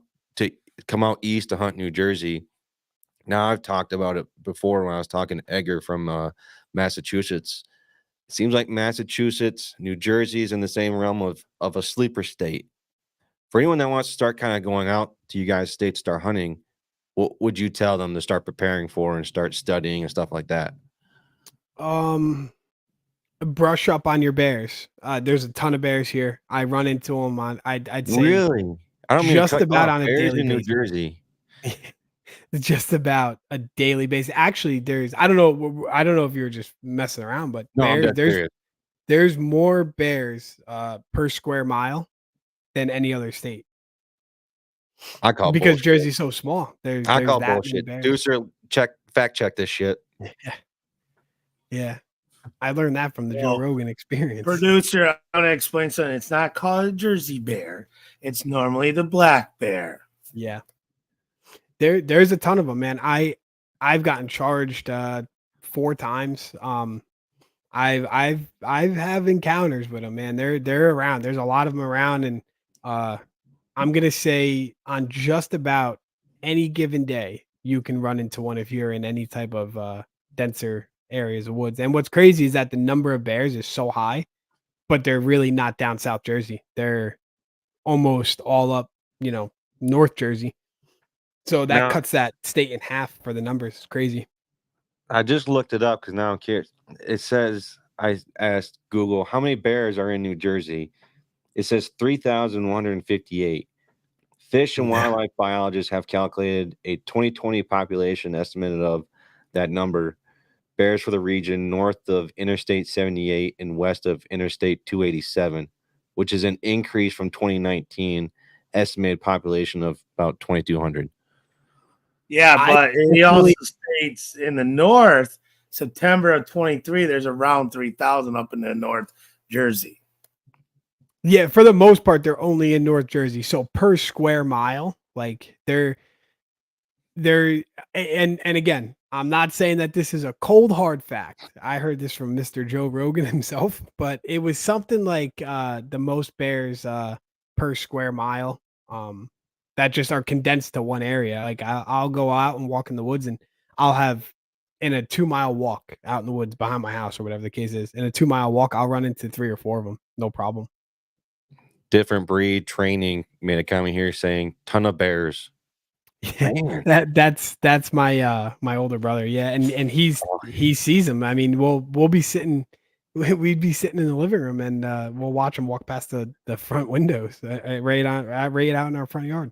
east to hunt New Jersey, now I've talked about it before when I was talking to Edgar from Massachusetts. It seems like Massachusetts, New Jersey is in the same realm of a sleeper state. For anyone that wants to start kind of going out to you guys' state to start hunting, what would you tell them to start preparing for and start studying and stuff like that? Brush up on your bears. There's a ton of bears here. I run into them I'd say really. I don't mean just about on a bears daily in New basis. Jersey. Just about a daily basis. Actually, I don't know if you're just messing around, but No, there's more bears per square mile than any other state. I call because bullshit. Jersey's so small. I There's call that bullshit. many bears. Deucer, fact check this shit. Yeah. I learned that from the Joe Rogan experience. Producer, I'm going to explain something. It's not called a Jersey bear. It's normally the black bear. Yeah. There's a ton of them, man. I've gotten charged 4 times. I've have encounters with them, man. They're around. There's a lot of them around, and I'm gonna say on just about any given day you can run into one if you're in any type of denser areas of woods. And what's crazy is that the number of bears is so high, but they're really not down South Jersey. They're almost all up, North Jersey. So that cuts that state in half for the numbers. It's crazy. I just looked it up because now I'm curious. It says, I asked Google, how many bears are in New Jersey? It says 3,158. Fish and wildlife biologists have calculated a 2020 population estimated of that number. Bears for the region north of Interstate 78 and west of Interstate 287, which is an increase from 2019 estimated population of about 2,200. Yeah, but he also states in the north, September of 23, there's around 3,000 up in the North Jersey. Yeah, for the most part, they're only in North Jersey. So per square mile, like there, and again, I'm not saying that this is a cold hard fact. I heard this from Mr. Joe Rogan himself, but it was something like the most bears per square mile that just are condensed to one area. Like I'll go out and walk in the woods, and I'll have in a 2-mile walk out in the woods behind my house or whatever the case is. In a 2-mile walk, I'll run into 3 or 4 of them, no problem. Different breed training made a comment here saying ton of bears. That's my my older brother, yeah, and he sees them. I mean, we'd be sitting in the living room, and we'll watch them walk past the front windows, right out in our front yard.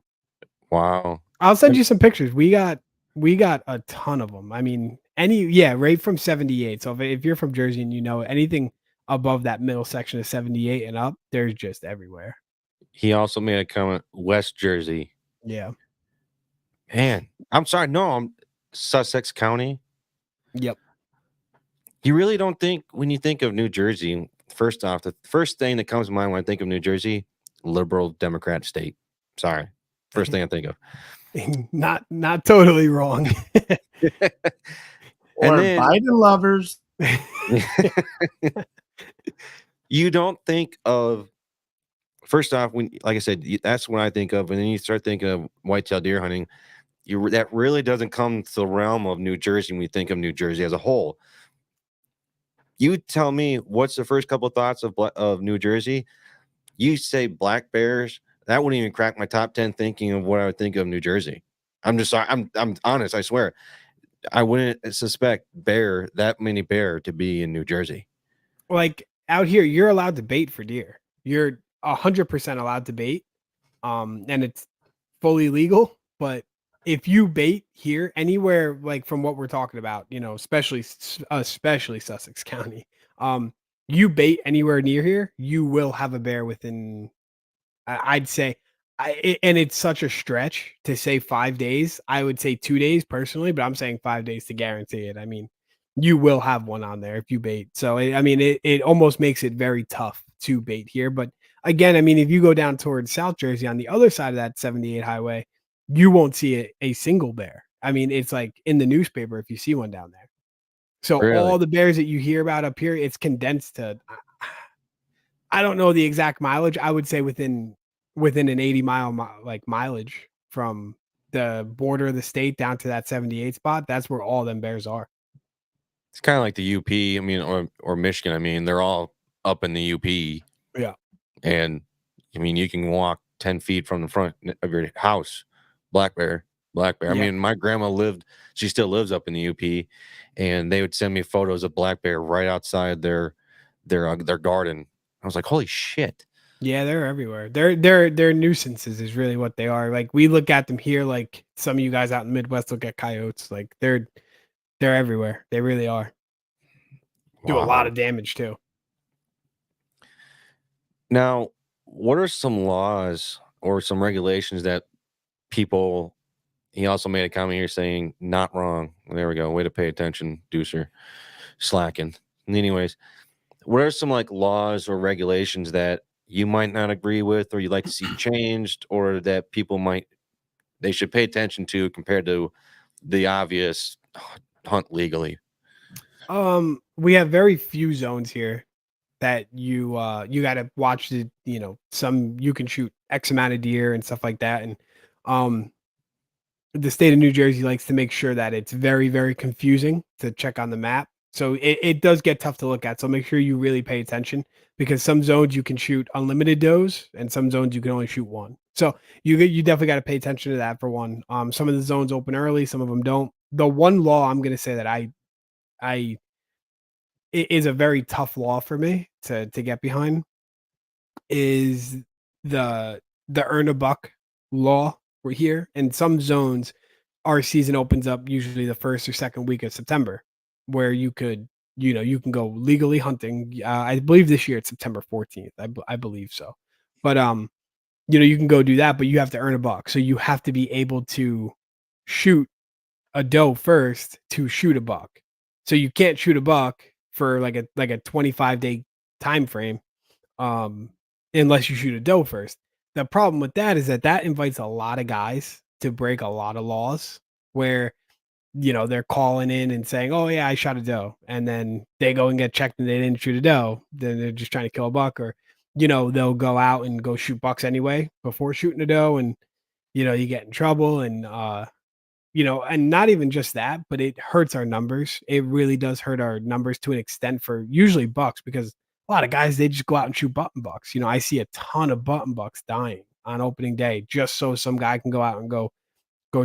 Wow. I'll send you some pictures. We got a ton of them. I mean, right from 78. So if you're from Jersey and you know anything above that middle section of 78 and up, there's just everywhere. He also made a comment, West Jersey. Yeah. Man, I'm sorry. No, I'm Sussex County. Yep. You really don't think, when you think of New Jersey, first off, the first thing that comes to mind when I think of New Jersey, liberal Democrat state. Sorry. First thing I think of. Not totally wrong. Or then, Biden lovers. You don't think of, first off, when, like I said, that's what I think of. And then you start thinking of whitetail deer hunting. That really doesn't come to the realm of New Jersey when you think of New Jersey as a whole. You tell me, what's the first couple of thoughts of New Jersey? You say black bears, that wouldn't even crack my top 10 thinking of what I would think of New Jersey. I'm just sorry. I'm honest. I swear. I wouldn't suspect that many bear to be in New Jersey. Like out here, you're allowed to bait for deer. You're 100% allowed to bait. And it's fully legal. But if you bait here anywhere, like from what we're talking about, especially Sussex County, you bait anywhere near here, you will have a bear within, I'd say, and it's such a stretch to say 5 days. I would say 2 days personally, but I'm saying 5 days to guarantee it. I mean, you will have one on there if you bait. So, it almost makes it very tough to bait here. But again, I mean, if you go down towards South Jersey on the other side of that 78 highway, you won't see a single bear. I mean, it's like in the newspaper if you see one down there. So Really? all the bears that you hear about up here, it's condensed to, I don't know the exact mileage. I would say within an 80-mile mileage from the border of the state down to that 78 spot. That's where all them bears are. It's kind of like the UP, I mean, or Michigan. I mean, they're all up in the UP. Yeah. And I mean, you can walk 10 feet from the front of your house. Black bear. Yeah. I mean, my grandma she still lives up in the UP, and they would send me photos of black bear right outside their garden. I was like, holy shit. Yeah, they're everywhere. They're nuisances is really what they are. Like we look at them here, like some of you guys out in the Midwest look at coyotes. Like they're everywhere. They really are. Do a lot of damage too. Now, what are some laws or some regulations that people? He also made a comment here saying not wrong. There we go. Way to pay attention, Deucer. Slacking. Anyways, what are some like laws or regulations that you might not agree with, or you'd like to see changed, or that people they should pay attention to compared to the obvious hunt legally? We have very few zones here that you got to watch some you can shoot X amount of deer and stuff like that. And the state of New Jersey likes to make sure that it's very, very confusing to check on the map. So it does get tough to look at. So make sure you really pay attention, because some zones you can shoot unlimited does and some zones you can only shoot one. So you definitely got to pay attention to that for one. Some of the zones open early, some of them don't. The one law I'm going to say that it is a very tough law for me to get behind is the earn a buck law. We're here in some zones. Our season opens up usually the first or second week of September, where you can go legally hunting. I believe this year it's September 14th. I believe so. But you can go do that, but you have to earn a buck. So you have to be able to shoot a doe first to shoot a buck. So you can't shoot a buck for like a 25-day time frame unless you shoot a doe first. The problem with that is that invites a lot of guys to break a lot of laws. where, they're calling in and saying, "Oh yeah, I shot a doe," and then they go and get checked and they didn't shoot a doe. Then they're just trying to kill a buck, or they'll go out and go shoot bucks anyway before shooting a doe, and you get in trouble, and and not even just that, but it hurts our numbers. It really does hurt our numbers to an extent for usually bucks, because a lot of guys, they just go out and shoot button bucks. I see a ton of button bucks dying on opening day just so some guy can go out and go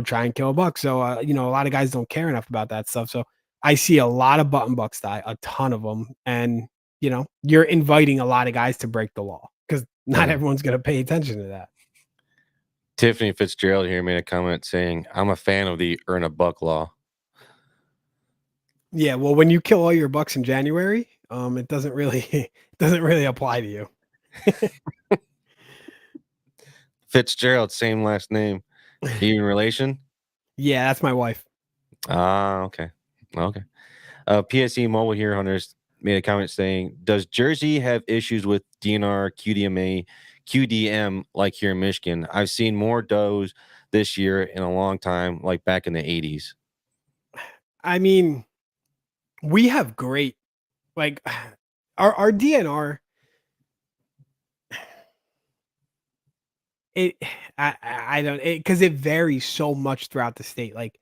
try and kill a buck. So, a lot of guys don't care enough about that stuff. So I see a lot of button bucks die, a ton of them. And, you're inviting a lot of guys to break the law, because not everyone's going to pay attention to that. Tiffany Fitzgerald here made a comment saying, "I'm a fan of the earn a buck law." Yeah, well, when you kill all your bucks in January, it doesn't really apply to you. Fitzgerald, same last name. You in relation? Yeah, that's my wife. Okay. PSE Mobile Here Hunters made a comment saying, "Does Jersey have issues with DNR, QDM like here in Michigan? I've seen more does this year in a long time, like back in the 80s." I mean, we have great, like, our DNR. I don't, because it varies so much throughout the state. Like,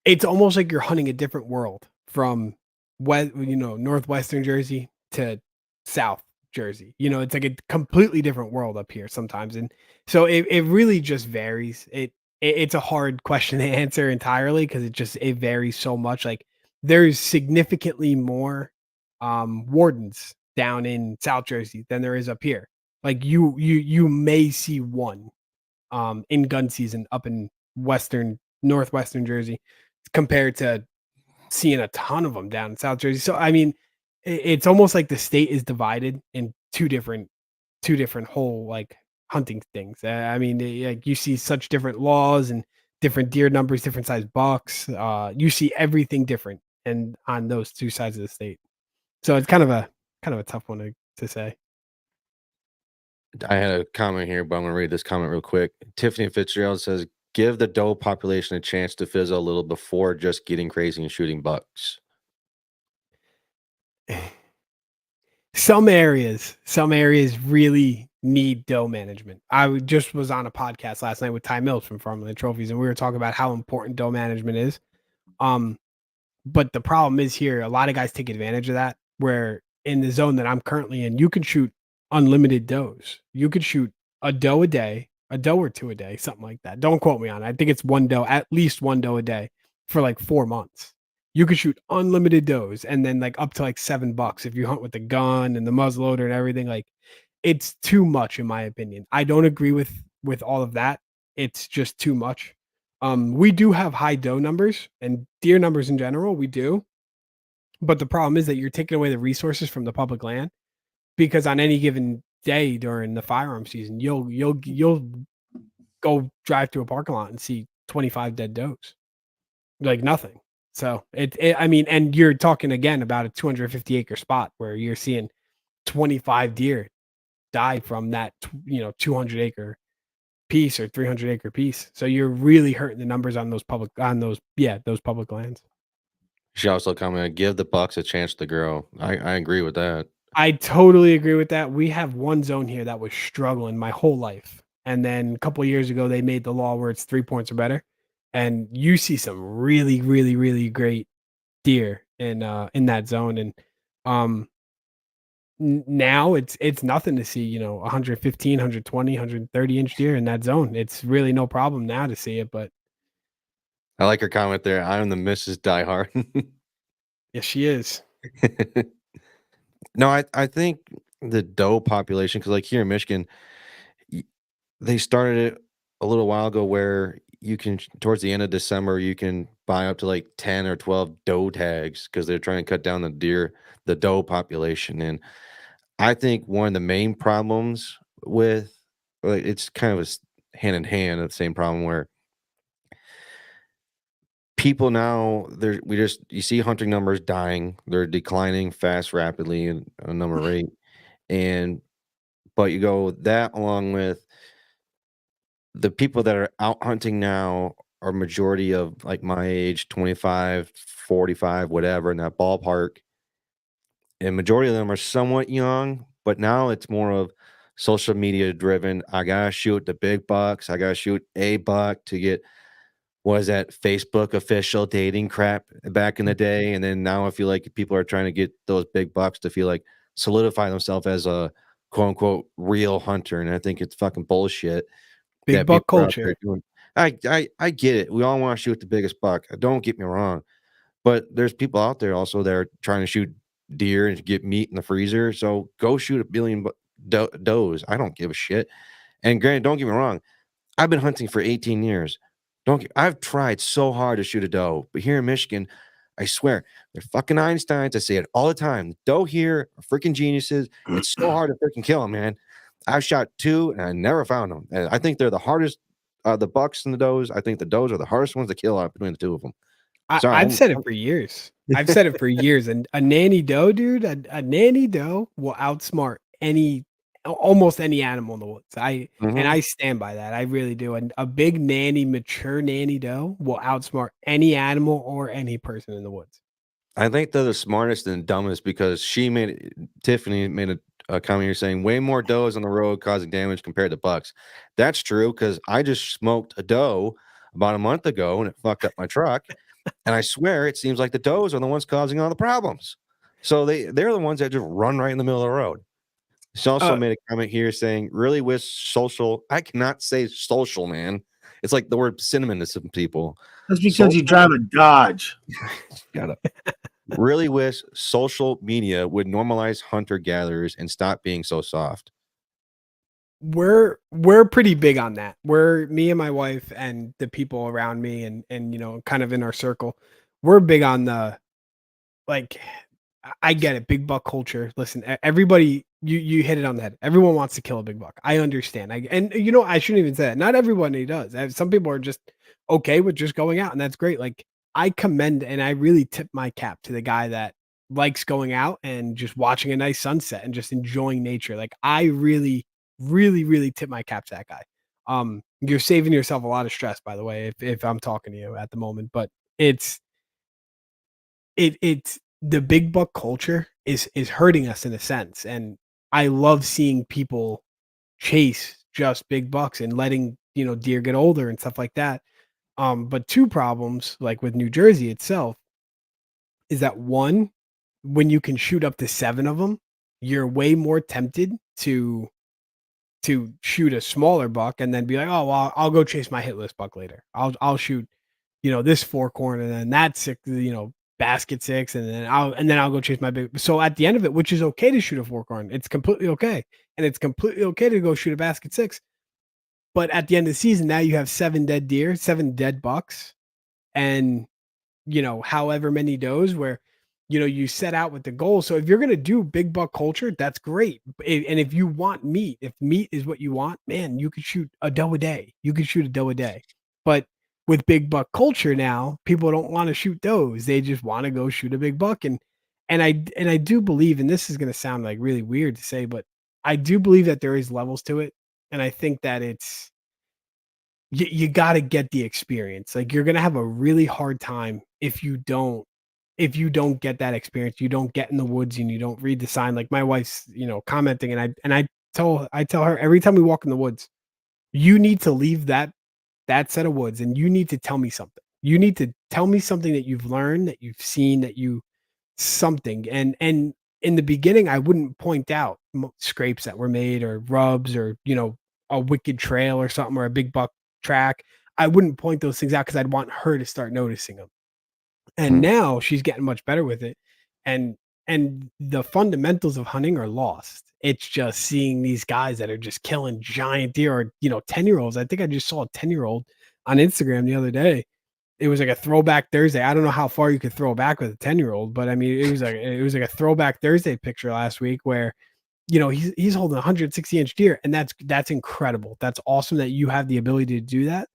it's almost like you're hunting a different world from northwestern Jersey to South Jersey. It's like a completely different world up here sometimes, and so it really just varies. It's a hard question to answer entirely, because it varies so much. Like, there's significantly more wardens down in South Jersey than there is up here. Like, you may see one in gun season up in northwestern Jersey, compared to seeing a ton of them down in South Jersey. So I mean, it's almost like the state is divided in two different whole, like, hunting things. I mean, like, you see such different laws and different deer numbers, different size bucks. You see everything different, and on those two sides of the state. So it's kind of a tough one to say. I had a comment here, but I'm going to read this comment real quick. Tiffany Fitzgerald says, "Give the doe population a chance to fizzle a little before just getting crazy and shooting bucks." Some areas really need doe management. Just was on a podcast last night with Ty Mills from Farmland Trophies, and we were talking about how important doe management is. But the problem is here, a lot of guys take advantage of that, where in the zone that I'm currently in, you can shoot unlimited does. You could shoot a doe a day, a doe or two a day, something like that. Don't quote me on it. I think it's one doe, at least one doe a day for like 4 months. You could shoot unlimited does, and then like up to like $7 if you hunt with the gun and the muzzleloader and everything. Like, it's too much in my opinion. I don't agree with all of that. It's just too much. We do have high doe numbers and deer numbers in general. We do. But the problem is that you're taking away the resources from the public land, because on any given day during the firearm season, you'll go drive through a parking lot and see 25 dead does, like nothing. So I mean, and you're talking again about a 250 acre spot where you're seeing 25 deer die from that 200 acre piece or 300 acre piece. So you're really hurting the numbers on those public lands. She also commented, "Give the bucks a chance to grow." I agree with that. I totally agree with that. We have one zone here that was struggling my whole life, and then a couple of years ago they made the law where it's 3 points or better, and you see some really, really, really great deer in that zone. And now it's nothing to see 115, 120, 130 inch deer in that zone. It's really no problem now to see it. But I like her comment there. "I'm the Mrs. Diehard." yes, she is. No, I think the doe population, because like here in Michigan, they started it a little while ago where you can, towards the end of December, you can buy up to like 10 or 12 doe tags, because they're trying to cut down the doe population. And I think one of the main problems with, like, it's kind of a hand in hand of the same problem, where people now, you see hunting numbers dying, they're declining fast, rapidly in a number rate. But you go that along with the people that are out hunting now are majority of like my age, 25, 45, whatever, in that ballpark. And majority of them are somewhat young, but now it's more of social media driven. I gotta shoot the big bucks. I gotta shoot a buck to get, was that Facebook official dating crap back in the day. And then now I feel like people are trying to get those big bucks to feel like solidify themselves as a quote unquote real hunter. And I think it's fucking bullshit Big that buck people are out there culture. doing. I get it. We all want to shoot the biggest buck. Don't get me wrong. But there's people out there also that are trying to shoot deer and get meat in the freezer. So go shoot a billion does. I don't give a shit. And granted, don't get me wrong. I've been hunting for 18 years. I've tried so hard to shoot a doe, but here in Michigan, I swear, they're fucking Einsteins. I say it all the time. Doe here are freaking geniuses. It's so hard to freaking kill them, man. I've shot 2 and I never found them. And I think they're the hardest, the bucks and the does. I think the does are the hardest ones to kill out between the two of them. Sorry, I've said it for years. I've said it for years. And a nanny doe, dude, a nanny doe will outsmart almost any animal in the woods. And I stand by that. I really do. And a big nanny, mature nanny doe will outsmart any animal or any person in the woods. I think they're the smartest and dumbest because Tiffany made a comment here saying way more does on the road causing damage compared to bucks. That's true because I just smoked a doe about a month ago and it fucked up my truck. And I swear it seems like the does are the ones causing all the problems. So they're the ones that just run right in the middle of the road. She also made a comment here saying, really wish social. I cannot say social, man. It's like the word cinnamon to some people. That's because you drive a Dodge. Got it. Really wish social media would normalize hunter-gatherers and stop being so soft. We're pretty big on that. Me and my wife and the people around me and kind of in our circle, we're big on the, like, I get it, big buck culture. Listen, everybody, you hit it on the head. Everyone wants to kill a big buck. I understand. I shouldn't even say that. Not everybody does. Some people are just okay with just going out, and that's great. Like, I commend and I really tip my cap to the guy that likes going out and just watching a nice sunset and just enjoying nature. Like, I really, really, really tip my cap to that guy. You're saving yourself a lot of stress, by the way, if I'm talking to you at the moment. But it's the big buck culture is hurting us in a sense. And I love seeing people chase just big bucks and letting, deer get older and stuff like that. But 2 problems, like with New Jersey itself, is that 1, when you can shoot up to 7 of them, you're way more tempted to shoot a smaller buck and then be like, oh, well, I'll go chase my hit list buck later. I'll shoot, this 4-corn and then that 6, basket 6, and then I'll go chase my big. So at the end of it, which is okay to shoot a 4-corn, it's completely okay, and it's completely okay to go shoot a basket 6. But at the end of the season, now you have 7 dead deer, 7 dead bucks, and however many does where you set out with the goal. So if you're gonna do big buck culture, that's great. And if you want meat, if meat is what you want, man, you could shoot a doe a day. You could shoot a doe a day, but with big buck culture now, people don't want to shoot does. They just want to go shoot a big buck. And I do believe, and this is going to sound like really weird to say, but I do believe that there is levels to it. And I think that it's, you got to get the experience. Like, you're going to have a really hard time if you don't get that experience. You don't get in the woods and you don't read the sign. Like my wife's, commenting, and I tell her every time we walk in the woods, you need to leave that set of woods and you need to tell me something. You need to tell me something that you've learned, that you've seen, something. And in the beginning, I wouldn't point out scrapes that were made or rubs or, a wicked trail or something or a big buck track. I wouldn't point those things out because I'd want her to start noticing them. And now she's getting much better with it. And the fundamentals of hunting are lost. It's just seeing these guys that are just killing giant deer or, 10-year-olds. I think I just saw a 10-year-old on Instagram the other day. It was like a throwback Thursday. I don't know how far you could throw back with a 10-year-old, but I mean, it was like a throwback Thursday picture last week where, he's holding a 160-inch deer, and that's incredible. That's awesome that you have the ability to do that.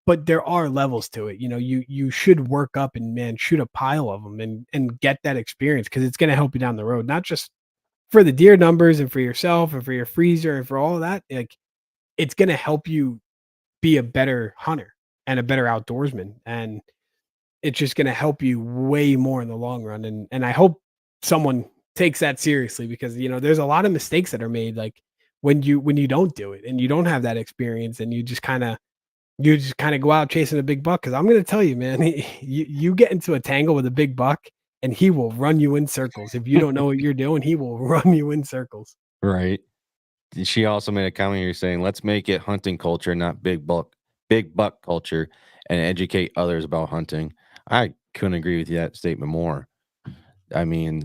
But there are levels to it. You should work up and, man, shoot a pile of them and get that experience, because it's going to help you down the road, not just for the deer numbers and for yourself and for your freezer and for all of that. Like, it's going to help you be a better hunter. and a better outdoorsman. And it's just going to help you way more in the long run. And I hope someone takes that seriously, because, there's a lot of mistakes that are made, like when you don't do it and you don't have that experience, and you just kind of go out chasing a big buck. Cause I'm going to tell you, man, you get into a tangle with a big buck and he will run you in circles. If you don't know what you're doing, he will run you in circles. Right. She also made a comment here saying, let's make it hunting culture, not big buck culture, and educate others about hunting. I couldn't agree with that statement more. I mean,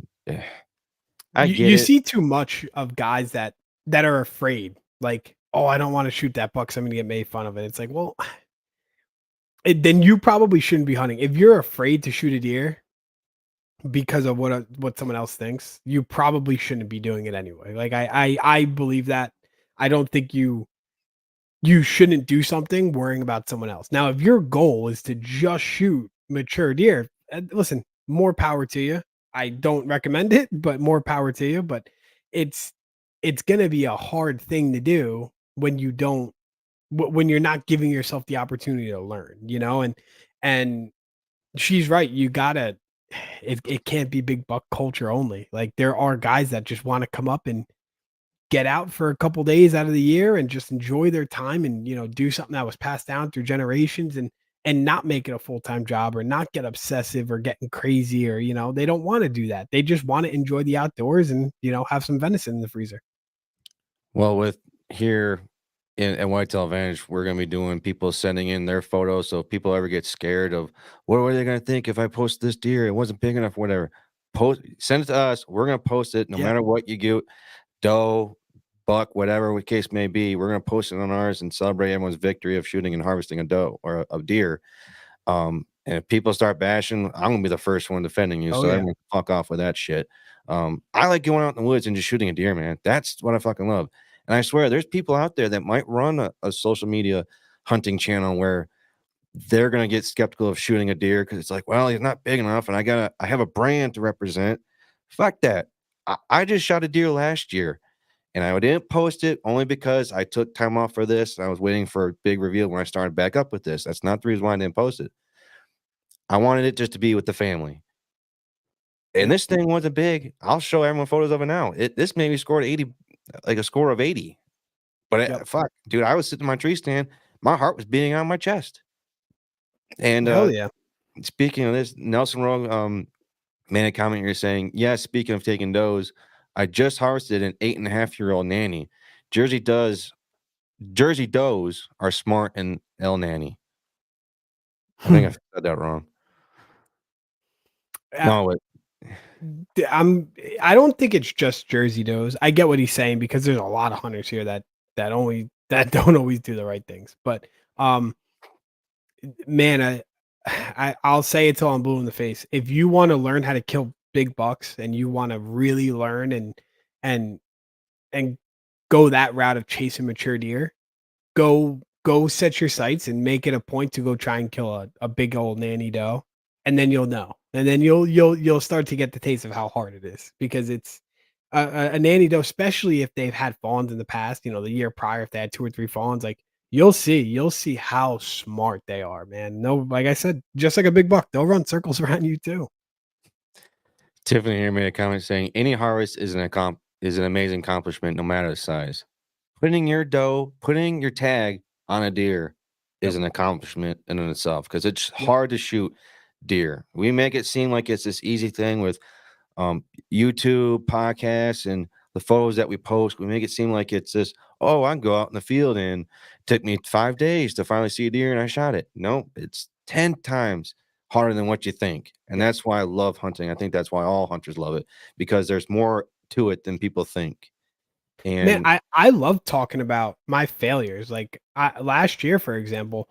I get you it. see too much of guys that are afraid, like, oh, I don't want to shoot that buck, so I'm gonna get made fun of it. It's like, well, then you probably shouldn't be hunting. If you're afraid to shoot a deer because of what someone else thinks, you probably shouldn't be doing it anyway. Like I believe that. I don't think you shouldn't do something worrying about someone else. Now, if your goal is to just shoot mature deer, listen, more power to you. I don't recommend it, but more power to you. But it's going to be a hard thing to do when you don't, when you're not giving yourself the opportunity to learn, and she's right. You gotta, it can't be big buck culture only. Like, there are guys that just want to come up and get out for a couple days out of the year and just enjoy their time, and do something that was passed down through generations, and not make it a full-time job, or not get obsessive or getting crazy, or they don't want to do that. They just want to enjoy the outdoors and have some venison in the freezer. Well, with here in Whitetail Advantage, we're going to be doing people sending in their photos. So if people ever get scared of what are they going to think if I post this deer, it wasn't big enough, whatever, send it to us. We're going to post it no matter what you get, doe, buck, whatever the case may be. We're going to post it on ours and celebrate everyone's victory of shooting and harvesting a doe or a deer. And if people start bashing, I'm going to be the first one defending you. Everyone fuck off with that shit. I like going out in the woods and just shooting a deer, man. That's what I fucking love. And I swear there's people out there that might run a social media hunting channel where they're going to get skeptical of shooting a deer because it's like, well, he's not big enough and I have a brand to represent. Fuck that. I just shot a deer last year and I didn't post it only because I took time off for this. And I was waiting for a big reveal when I started back up with this. That's not the reason why I didn't post it. I wanted it just to be with the family. And this thing wasn't big. I'll show everyone photos of it now. This maybe scored 80, like a score of 80. But fuck, dude, I was sitting in my tree stand. My heart was beating out of my chest. And hell yeah. Speaking of this, Nelson Rogue made a comment here saying, yeah, speaking of taking does, I just harvested an 8.5-year-old nanny. Jersey does are smart and L nanny. I think I said that wrong. No, I don't think it's just Jersey does. I get what he's saying, because there's a lot of hunters here that don't always do the right things. But man, I'll say it till I'm blue in the face. If you want to learn how to kill big bucks and you want to really learn and go that route of chasing mature deer, go set your sights and make it a point to go try and kill a big old nanny doe, and then you'll know. And then you'll start to get the taste of how hard it is, because it's a nanny doe, especially if they've had fawns in the past, the year prior, if they had 2 or 3 fawns, like you'll see how smart they are, man. No, like I said, just like a big buck, they'll run circles around you too. Tiffany here made a comment saying any harvest is an amazing accomplishment, no matter the size. Putting your tag on a deer is an accomplishment in and itself, because it's hard to shoot deer. We make it seem like it's this easy thing with YouTube podcasts and the photos that we post. We make it seem like it's this, oh, I can go out in the field and it took me 5 days to finally see a deer and I shot it. No, it's 10 times harder than what you think. And that's why I love hunting. I think that's why all hunters love it, because there's more to it than people think. And man, I love talking about my failures. Like last year, for example,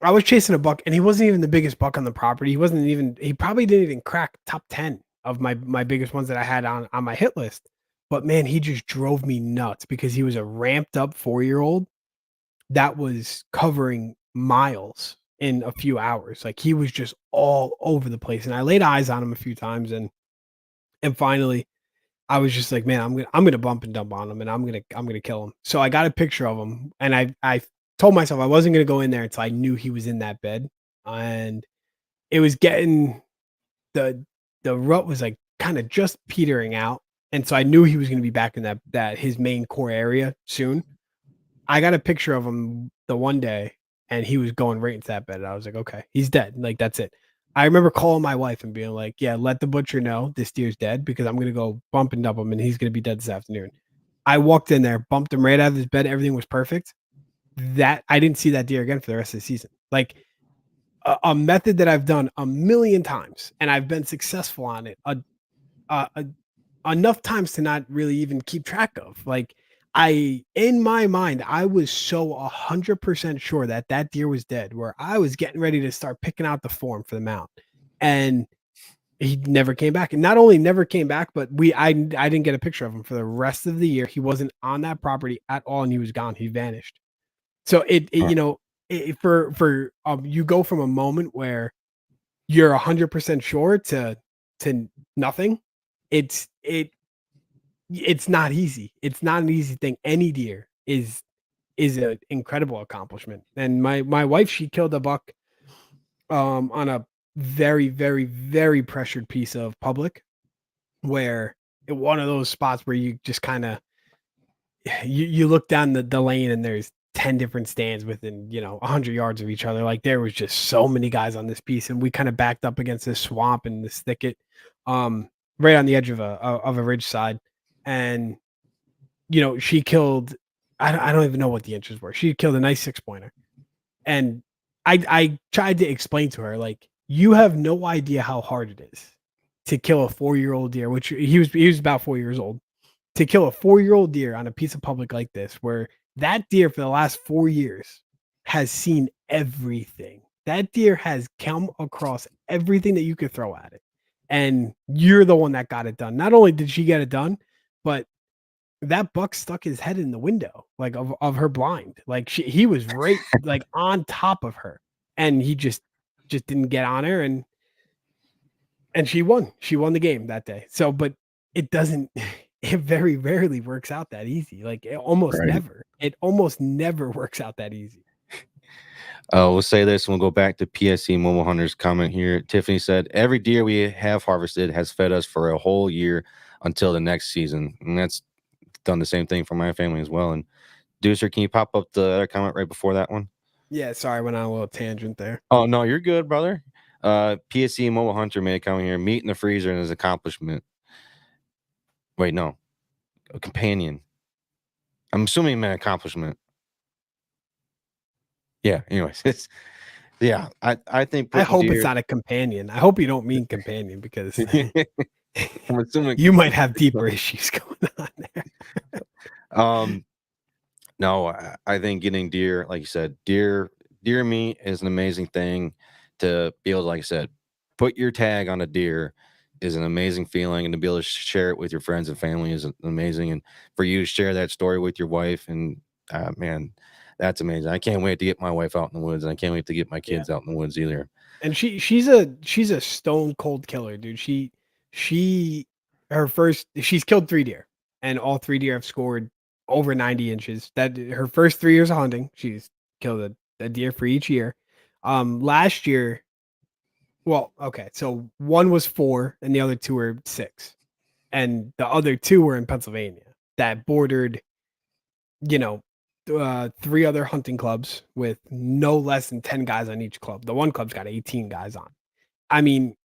I was chasing a buck and he wasn't even the biggest buck on the property. He probably didn't even crack top 10 of my biggest ones that I had on my hit list. But man, he just drove me nuts, because he was a ramped up 4-year-old that was covering miles in a few hours. Like, he was just all over the place. And I laid eyes on him a few times, and finally I was just like, man, I'm gonna bump and dump on him, and I'm gonna kill him. So I got a picture of him, and I told myself I wasn't going to go in there until I knew he was in that bed. And it was getting the rut was like kind of just petering out. And so I knew he was going to be back in that his main core area soon. I got a picture of him the one day and he was going right into that bed. I was like, okay, he's dead. Like, that's it. I remember calling my wife and being like, yeah, let the butcher know this deer's dead because I'm going to go bump and dump him and he's going to be dead this afternoon. I walked in there, bumped him right out of his bed. Everything was perfect. That I didn't see that deer again for the rest of the season. Like a method that I've done a million times and I've been successful on it enough times to not really even keep track of. Like, in my mind, I was so 100% sure that that deer was dead, where I was getting ready to start picking out the form for the mount, and he never came back. And not only never came back, but I didn't get a picture of him for the rest of the year. He wasn't on that property at all, and he was gone. He vanished. So you go from a moment where you're 100% sure to nothing. It's not easy. It's not an easy thing. Any deer is an incredible accomplishment. And my wife, she killed a buck on a very, very, very pressured piece of public, where one of those spots where you just kind of you look down the lane and there's 10 different stands within 100 yards of each other. Like, there was just so many guys on this piece, and we kind of backed up against this swamp and this thicket, right on the edge of a ridge side. And, she killed, I don't even know what the inches were. She killed a nice 6-pointer. And I tried to explain to her, like, you have no idea how hard it is to kill a 4-year-old deer, which he was about 4 years old, to kill a 4-year-old deer on a piece of public like this, where that deer for the last 4 years has seen everything. That deer has come across everything that you could throw at it. And you're the one that got it done. Not only did she get it done, but that buck stuck his head in the window, like of her blind. Like, he was right like on top of her, and he just didn't get on her, and she won. She won the game that day. So, but it very rarely works out that easy. Like, it almost never works out that easy. We'll say this, and we'll go back to PSC Mobile Hunters comment here. Tiffany said, every deer we have harvested has fed us for a whole year until the next season. And that's done the same thing for my family as well. And Deucer, can you pop up the other comment right before that one? Yeah, sorry, I went on a little tangent there. Oh, no, you're good, brother. PSC Mobile Hunter made a comment here. Meat in the freezer and his accomplishment. Wait, no. A companion. I'm assuming an accomplishment. Yeah, anyways, I think I hope it's not a companion. I hope you don't mean companion, because I'm assuming you might have deeper issues going on there. No, I think getting deer, like you said, deer meat is an amazing thing. To be able to, like I said, put your tag on a deer is an amazing feeling, and to be able to share it with your friends and family is amazing. And for you to share that story with your wife, and man, that's amazing. I can't wait to get my wife out in the woods, and I can't wait to get my kids out in the woods either. And she's a stone cold killer, dude. She's killed 3 deer, and all 3 deer have scored over 90 inches. That her first 3 years of hunting, she's killed a deer for each year. Last year, well, okay, so one was 4 and the other 2 were 6, and the other 2 were in Pennsylvania that bordered, 3 other hunting clubs with no less than 10 guys on each club. The one club's got 18 guys on. I mean,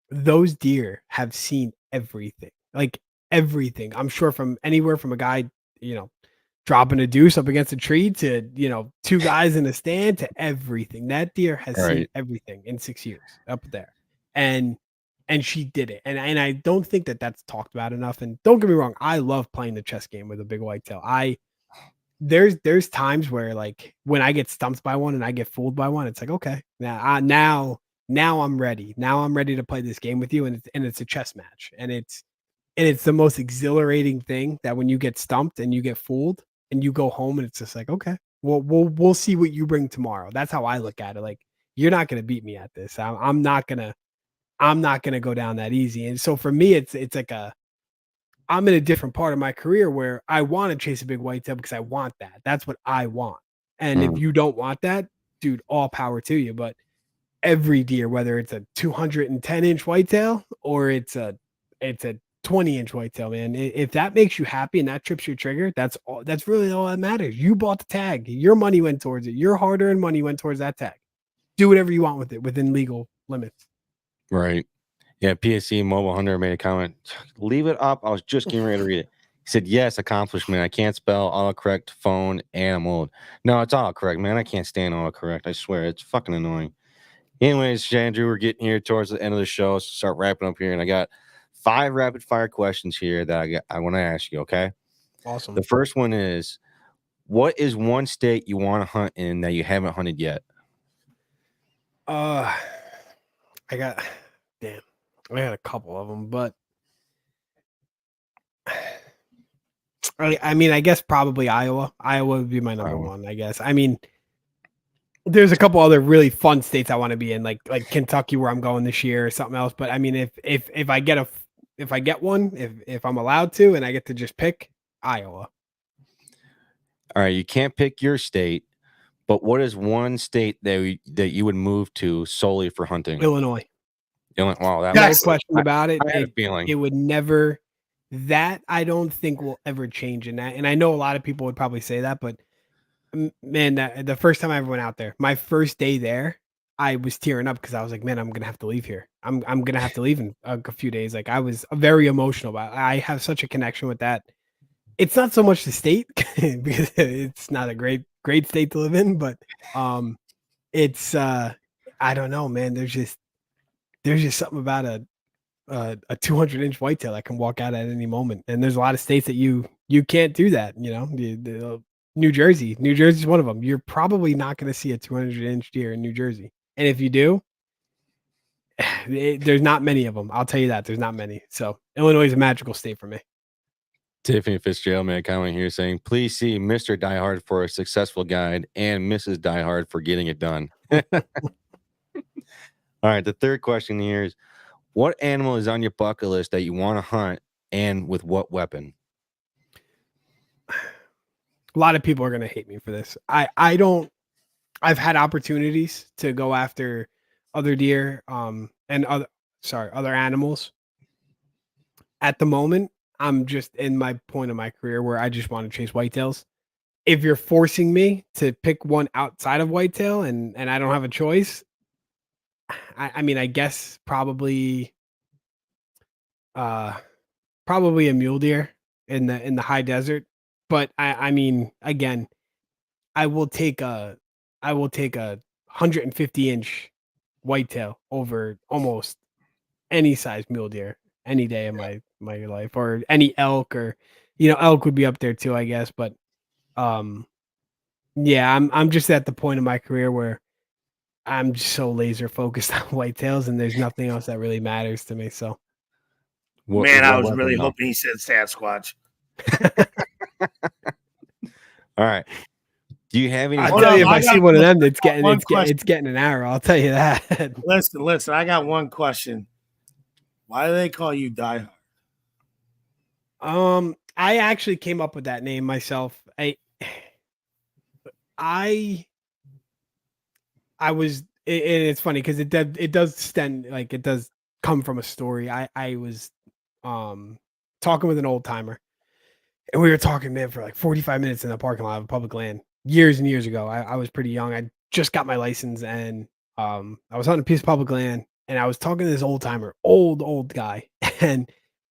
those deer have seen everything, like everything. I'm sure, from anywhere from a guy, dropping a deuce up against a tree to, 2 guys in a stand to everything. That deer has seen everything in 6 years up there. And she did it. And I don't think that that's talked about enough. And don't get me wrong, I love playing the chess game with a big whitetail. There's times where, like, when I get stumped by one and I get fooled by one, it's like, okay, now I'm ready. Now I'm ready to play this game with you. And it's a chess match. And it's the most exhilarating thing, that when you get stumped and you get fooled and you go home and it's just like, okay, we'll see what you bring tomorrow. That's how I look at it. Like, you're not going to beat me at this. I'm not going to go down that easy. And so for me, it's like I'm in a different part of my career where I want to chase a big whitetail because I want that. That's what I want. And if you don't want that, dude, all power to you. But every deer, whether it's a 210-inch whitetail or it's a 20-inch whitetail, man, if that makes you happy and that trips your trigger, that's really all that matters. You bought the tag, your money went towards it, your hard-earned money went towards that tag. Do whatever you want with it within legal limits. Right. Yeah. PSC Mobile Hunter made a comment. Leave it up. I was just getting ready to read it. He said, yes, accomplishment. I can't spell autocorrect phone and I'm old. No, it's autocorrect, man. I can't stand autocorrect. I swear. It's fucking annoying. Anyways, Andrew, we're getting here towards the end of the show. So start wrapping up here. And I got 5 rapid fire questions here that I want to ask you. Okay. Awesome. The first one is, what is one state you want to hunt in that you haven't hunted yet? I got a couple of them, but I mean, I guess probably Iowa. Iowa would be my number one, I guess. I mean, there's a couple other really fun states I want to be in, like Kentucky, where I'm going this year, or something else. But I mean, if I get one, if I'm allowed to, and I get to just pick, Iowa. All right, you can't pick your state, but what is one state that you would move to solely for hunting? Illinois. Wow, that No was question about it. I had a feeling it would never. That I don't think will ever change in that. And I know a lot of people would probably say that, but man, the first time I ever went out there, my first day there, I was tearing up because I was like, man, I'm gonna have to leave here. I'm gonna have to leave in a few days. Like, I was very emotional about it. I have such a connection with that. It's not so much the state because it's not a great state to live in, but it's I don't know, man. There's just something about a 200-inch whitetail that can walk out at any moment. And there's a lot of states that you can't do that. You know, New Jersey is one of them. You're probably not going to see a 200-inch deer in New Jersey. And if you do, there's not many of them. I'll tell you that. There's not many. So Illinois is a magical state for me. Tiffany Fitzgerald made a comment here saying, please see Mr. Diehard for a successful guide and Mrs. Diehard for getting it done. All right. The third question here is, what animal is on your bucket list that you want to hunt, and with what weapon? A lot of people are going to hate me for this. I've had opportunities to go after other deer, and other animals. At the moment, I'm just in my point of my career where I just want to chase whitetails. If you're forcing me to pick one outside of whitetail and I don't have a choice, I mean, I guess probably a mule deer in the high desert. But I mean, again, I will take a 150-inch whitetail over almost any size mule deer any day of my life, or any elk, or elk would be up there too, I guess. But yeah, I'm just at the point in my career where I'm just so laser focused on whitetails, and there's nothing else that really matters to me. So, I was really hoping he said Sasquatch. All right. Do you have any? I'll tell you, if I see one of them, it's getting an arrow. I'll tell you that. Listen. I got one question. Why do they call you Die Hard? I actually came up with that name myself. I was, and it's funny because it does come from a story. I was talking with an old timer, and we were talking, man, for like 45 minutes in the parking lot of public land years and years ago. I was pretty young. I just got my license, and I was on a piece of public land, and I was talking to this old timer, old guy, and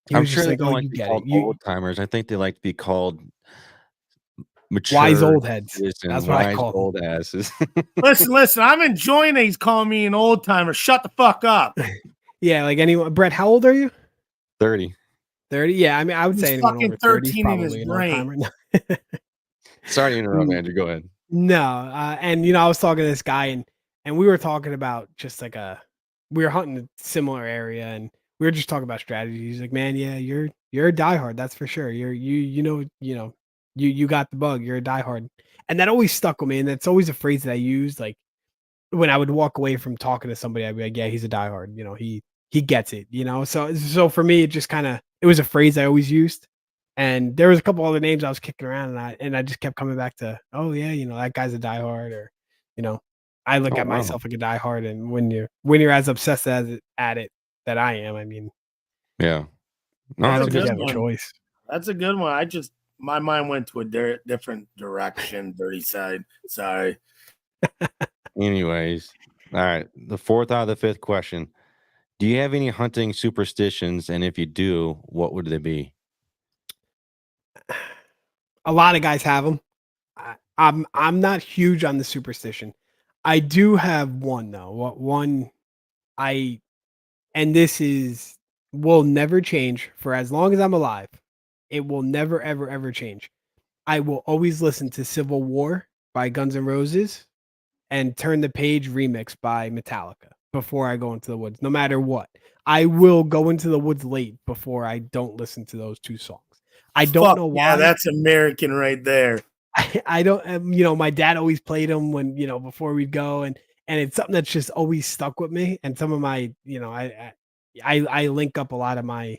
he was just like, "Oh, you get it." Old timers. I think they like to be called mature, wise old heads. That's what I call old asses. Listen. I'm enjoying it. He's calling me an old timer. Shut the fuck up. Yeah, like anyone. Brett, how old are you? 30. 30. Yeah, I mean, I would say anyone over 30 is probably an old timer. Sorry to interrupt, Andrew. Go ahead. No, and I was talking to this guy, and we were talking about just we were hunting a similar area, and we were just talking about strategy. He's like, man, yeah, you're a diehard, that's for sure. You got the bug. You're a diehard, and that always stuck with me. And that's always a phrase that I use. Like when I would walk away from talking to somebody, I'd be like, yeah, he's a diehard. He gets it. So for me, it just it was a phrase I always used, And there was a couple other names I was kicking around, and I just kept coming back to, oh yeah, that guy's a diehard, or I look Oh, at wow. myself like a diehard, and when you're as obsessed at it that I am, I mean, Yeah. No, I that's don't a think you good have a one. choice. That's a good one. My mind went to a different direction. Dirty side. Sorry. Anyways, all right. The fourth out of the fifth question. Do you have any hunting superstitions? And if you do, what would they be? A lot of guys have them. I'm not huge on the superstition. I do have one though. One I and this will never change for as long as I'm alive. It will never ever ever change. I will always listen to Civil War by Guns N' Roses and Turn the Page remix by Metallica before I go into the woods, no matter what. I will go into the woods late before I don't listen to those two songs. I don't know why. Yeah, that's American right there. I don't, my dad always played them when, before we'd go, and it's something that's just always stuck with me. And some of my, I link up a lot of my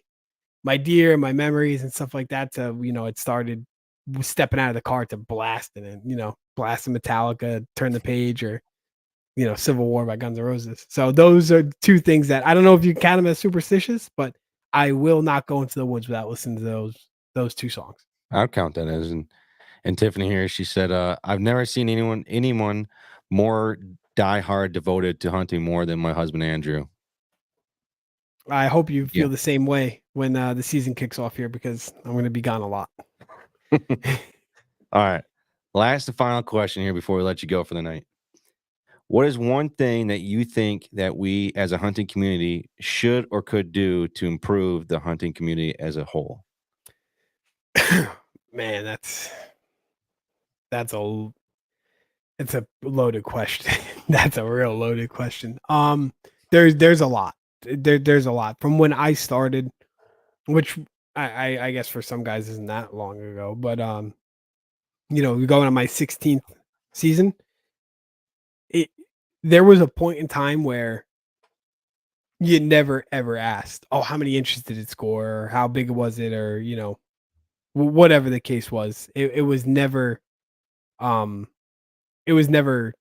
deer and my memories and stuff like that to, it started stepping out of the car to blasting and, blasting Metallica, Turn the Page, or, Civil War by Guns N' Roses. So those are two things that I don't know if you count them as superstitious, but I will not go into the woods without listening to those two songs. I'd count that as. And Tiffany here, she said, I've never seen anyone more diehard devoted to hunting more than my husband, Andrew. I hope you feel the same way when the season kicks off here, because I'm going to be gone a lot. All right. Last and final question here before we let you go for the night. What is one thing that you think that we as a hunting community should or could do to improve the hunting community as a whole? Man, it's a loaded question. That's a real loaded question. There's a lot. There's a lot from when I started, which I guess for some guys isn't that long ago, but we're going on my 16th season. There was a point in time where you never ever asked, oh, how many inches did it score, or how big was it, or whatever the case was. It was never it was never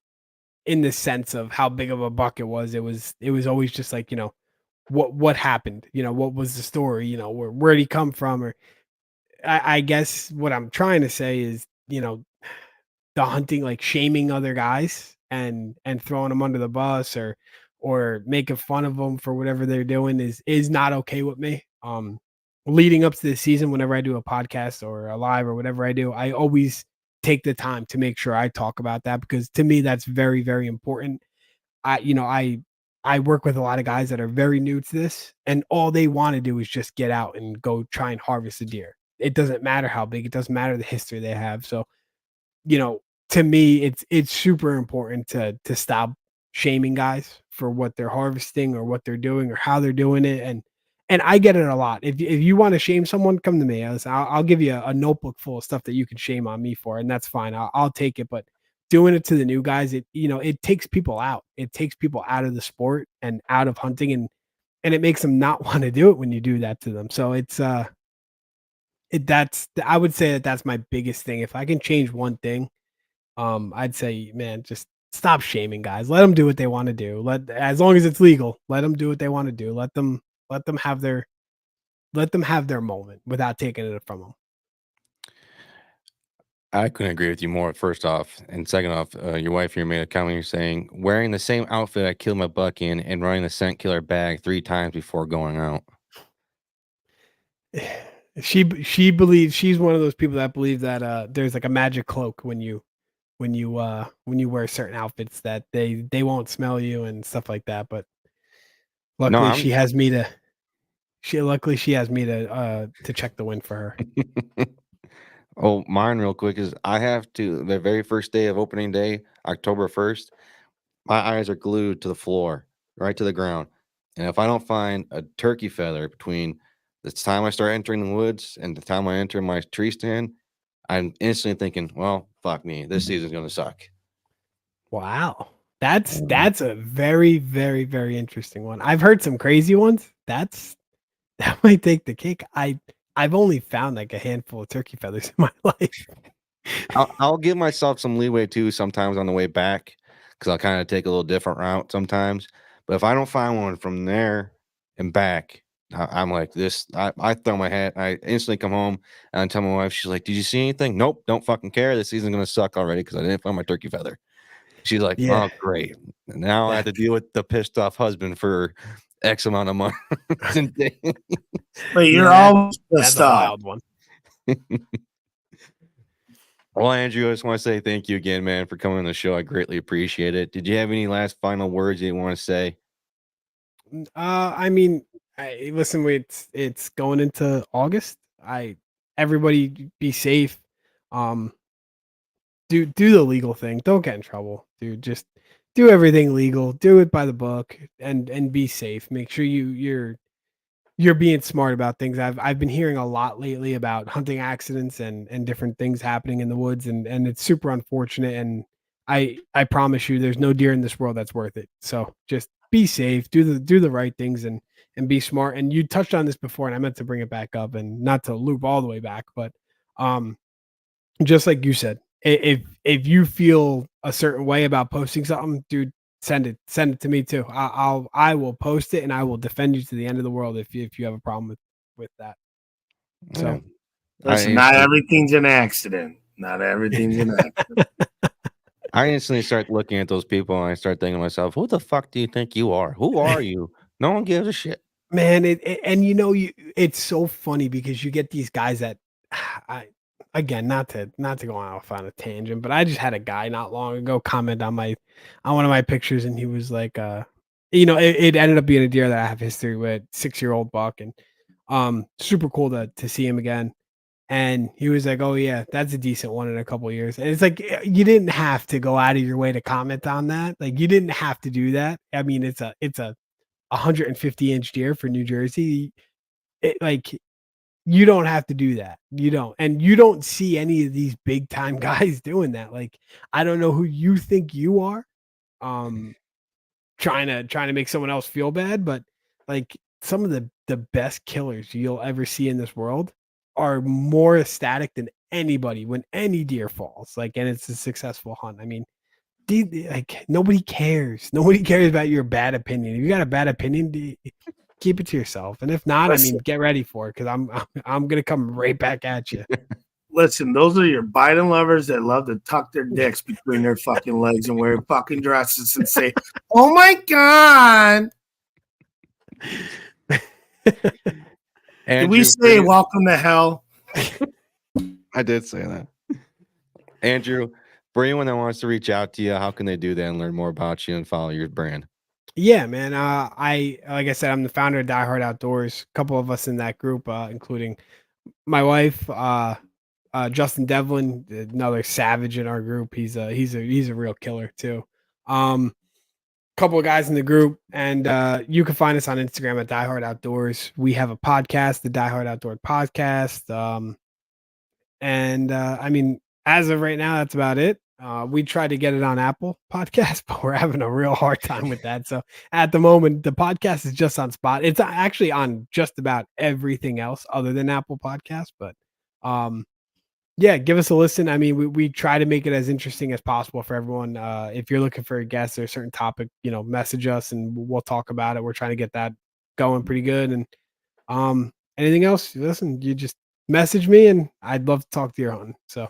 in the sense of how big of a buck it was. It was always just like, what happened, what was the story, where'd he come from, or I guess what I'm trying to say is, the hunting, like shaming other guys and throwing them under the bus, or making fun of them for whatever they're doing is not okay with me. Leading up to the season, whenever I do a podcast or a live or whatever I do, I always take the time to make sure I talk about that, because to me that's very, very important. I work with a lot of guys that are very new to this, and all they want to do is just get out and go try and harvest a deer. It doesn't matter how big, it doesn't matter the history they have. So, to me, it's super important to stop shaming guys for what they're harvesting or what they're doing or how they're doing it. And I get it a lot. If you want to shame someone, come to me. I'll give you a notebook full of stuff that you can shame on me for, and that's fine. I'll take it. But doing it to the new guys, it takes people out. It takes people out of the sport and out of hunting, and it makes them not want to do it when you do that to them. So I would say that's my biggest thing. If I can change one thing, I'd say, man, just stop shaming guys. Let them do what they want to do. As long as it's legal, let them do what they want to do. Let them have their moment without taking it from them. I couldn't agree with you more, first off. And second off, your wife here made a comment here saying, wearing the same outfit I killed my buck in and running the scent killer bag 3 times before going out. She believes, she's one of those people that believe that there's like a magic cloak when you wear certain outfits, that they won't smell you and stuff like that. But luckily she has me to check the wind for her. Oh, mine real quick is I have to, the very first day of opening day, October 1st, my eyes are glued to the floor, right to the ground. And if I don't find a turkey feather between the time I start entering the woods and the time I enter my tree stand, I'm instantly thinking, well, fuck me, this season's going to suck. Wow. That's a very, very, very interesting one. I've heard some crazy ones. That might take the cake. I've only found like a handful of turkey feathers in my life. I'll give myself some leeway too sometimes on the way back because I'll kind of take a little different route sometimes. But if I don't find one from there and back, I'm like this. I throw my hat. I instantly come home and I tell my wife, she's like, "Did you see anything?" Nope, don't fucking care. This season's gonna suck already because I didn't find my turkey feather. She's like, Yeah. "Oh, great. Now I have to deal with the pissed off husband for X amount of months." But you're Yeah, always That's pissed a off. wild one. Well, Andrew, I just want to say thank you again, man, for coming on the show. I greatly appreciate it. Did you have any last final words you want to say? I mean, listen, it's going into August. Everybody be safe. Do the legal thing. Don't get in trouble, dude. Just do everything legal. Do it by the book, and be safe. Make sure you're being smart about things. I've been hearing a lot lately about hunting accidents and different things happening in the woods, and it's super unfortunate. And I promise you, there's no deer in this world that's worth it. So just be safe, do the right things, and be smart. And you touched on this before, and I meant to bring it back up, and not to loop all the way back, but just like you said, if you feel a certain way about posting something, dude, send it to me too. I will post it and I will defend you to the end of the world if you have a problem with that. So listen, not everything's an accident. Not everything's an accident. I instantly start looking at those people and I start thinking to myself, who the fuck do you think you are? Who are you? No one gives a shit. Man, and it's so funny because you get these guys that again, not to go off on a tangent, but I just had a guy not long ago comment on one of my pictures, and he was like, it ended up being a deer that I have history with, 6-year-old buck, and super cool to see him again. And he was like, "Oh yeah, that's a decent one in a couple of years." And it's like you didn't have to go out of your way to comment on that. Like you didn't have to do that. I mean, it's a 150-inch deer for New Jersey. Like you don't have to do that. You don't. And you don't see any of these big time guys doing that. Like, I don't know who you think you are, trying to make someone else feel bad, but like some of the best killers you'll ever see in this world are more ecstatic than anybody when any deer falls. Like, and it's a successful hunt. I mean, like nobody cares. Nobody cares about your bad opinion. If you got a bad opinion, keep it to yourself. And if not, Listen, I mean, get ready for it because I'm gonna come right back at you. Listen, those are your Biden lovers that love to tuck their dicks between their fucking legs and wear fucking dresses and say, "Oh my god." Did we say welcome to hell? I did say that. Andrew, for anyone that wants to reach out to you, how can they do that and learn more about you and follow your brand? Yeah, man. Like I said, I'm the founder of Die Hard Outdoors. A couple of us in that group, including my wife, Justin Devlin, another savage in our group. He's a real killer too. Couple of guys in the group, and you can find us on Instagram at Die Hard Outdoors. We have a podcast, the Die Hard Outdoor Podcast. I mean, as of right now, that's about it. We tried to get it on Apple Podcast, but we're having a real hard time with that. So at the moment, the podcast is just on Spot. It's actually on just about everything else other than Apple Podcast. But yeah, give us a listen. I mean, we try to make it as interesting as possible for everyone. If you're looking for a guest or a certain topic, message us and we'll talk about it. We're trying to get that going pretty good. And anything else, listen, you just message me and I'd love to talk to your hunting. So.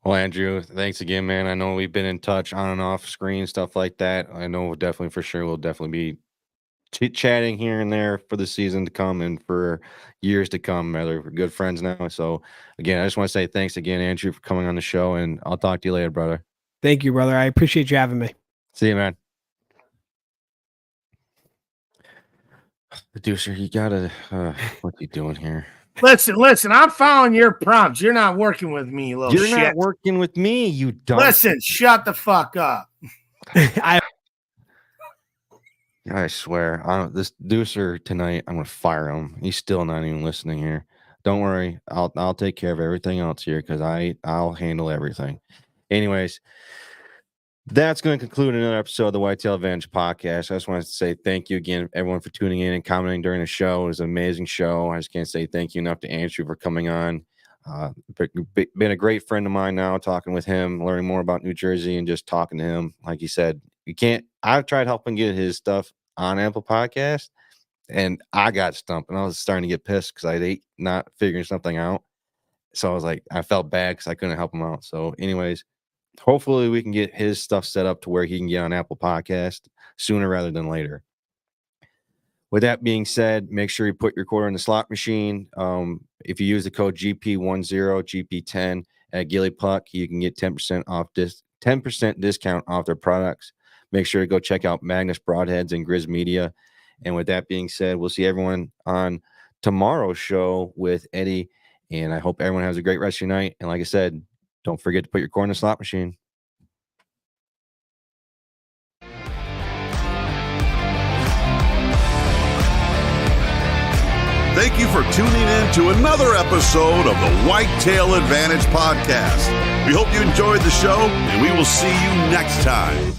Well, Andrew, thanks again, man. I know we've been in touch on and off screen, stuff like that. I know we'll definitely be chatting here and there for the season to come and for years to come. We're good friends now. So again, I just want to say thanks again, Andrew, for coming on the show, and I'll talk to you later, brother. Thank you, brother. I appreciate you having me. See you, man. Producer, you gotta what are you doing here? Listen, I'm following your prompts. You're not working with me, you little shit. You're not working with me, you dumb. Listen, shut the fuck up. I swear, this Deucer tonight, I'm gonna fire him. He's still not even listening here. Don't worry, I'll take care of everything else here because I'll handle everything. Anyways, That's going to conclude another episode of the Whitetail Advantage Podcast. I just wanted to say thank you again, everyone, for tuning in and commenting during the show. It was an amazing show. I just can't say thank you enough to Andrew for coming on. Been a great friend of mine now, talking with him, learning more about New Jersey and just talking to him. Like you said, I've tried helping get his stuff on Apple Podcast, and I got stumped, and I was starting to get pissed because I hate not figuring something out. So I was like, I felt bad because I couldn't help him out. So anyways, hopefully we can get his stuff set up to where he can get on Apple Podcast sooner rather than later. With that being said, make sure you put your quarter in the slot machine. If you use the code GP10, GP10 at Gilly Puck, you can get 10% off 10% discount off their products. Make sure to go check out MAGNUS, BROADHEADS, and Grizz Media. And with that being said, we'll see everyone on tomorrow's show with Eddie. And I hope everyone has a great rest of your night. And like I said, don't forget to put your quarter in the slot machine. Thank you for tuning in to another episode of the Whitetail Advantage Podcast. We hope you enjoyed the show, and we will see you next time.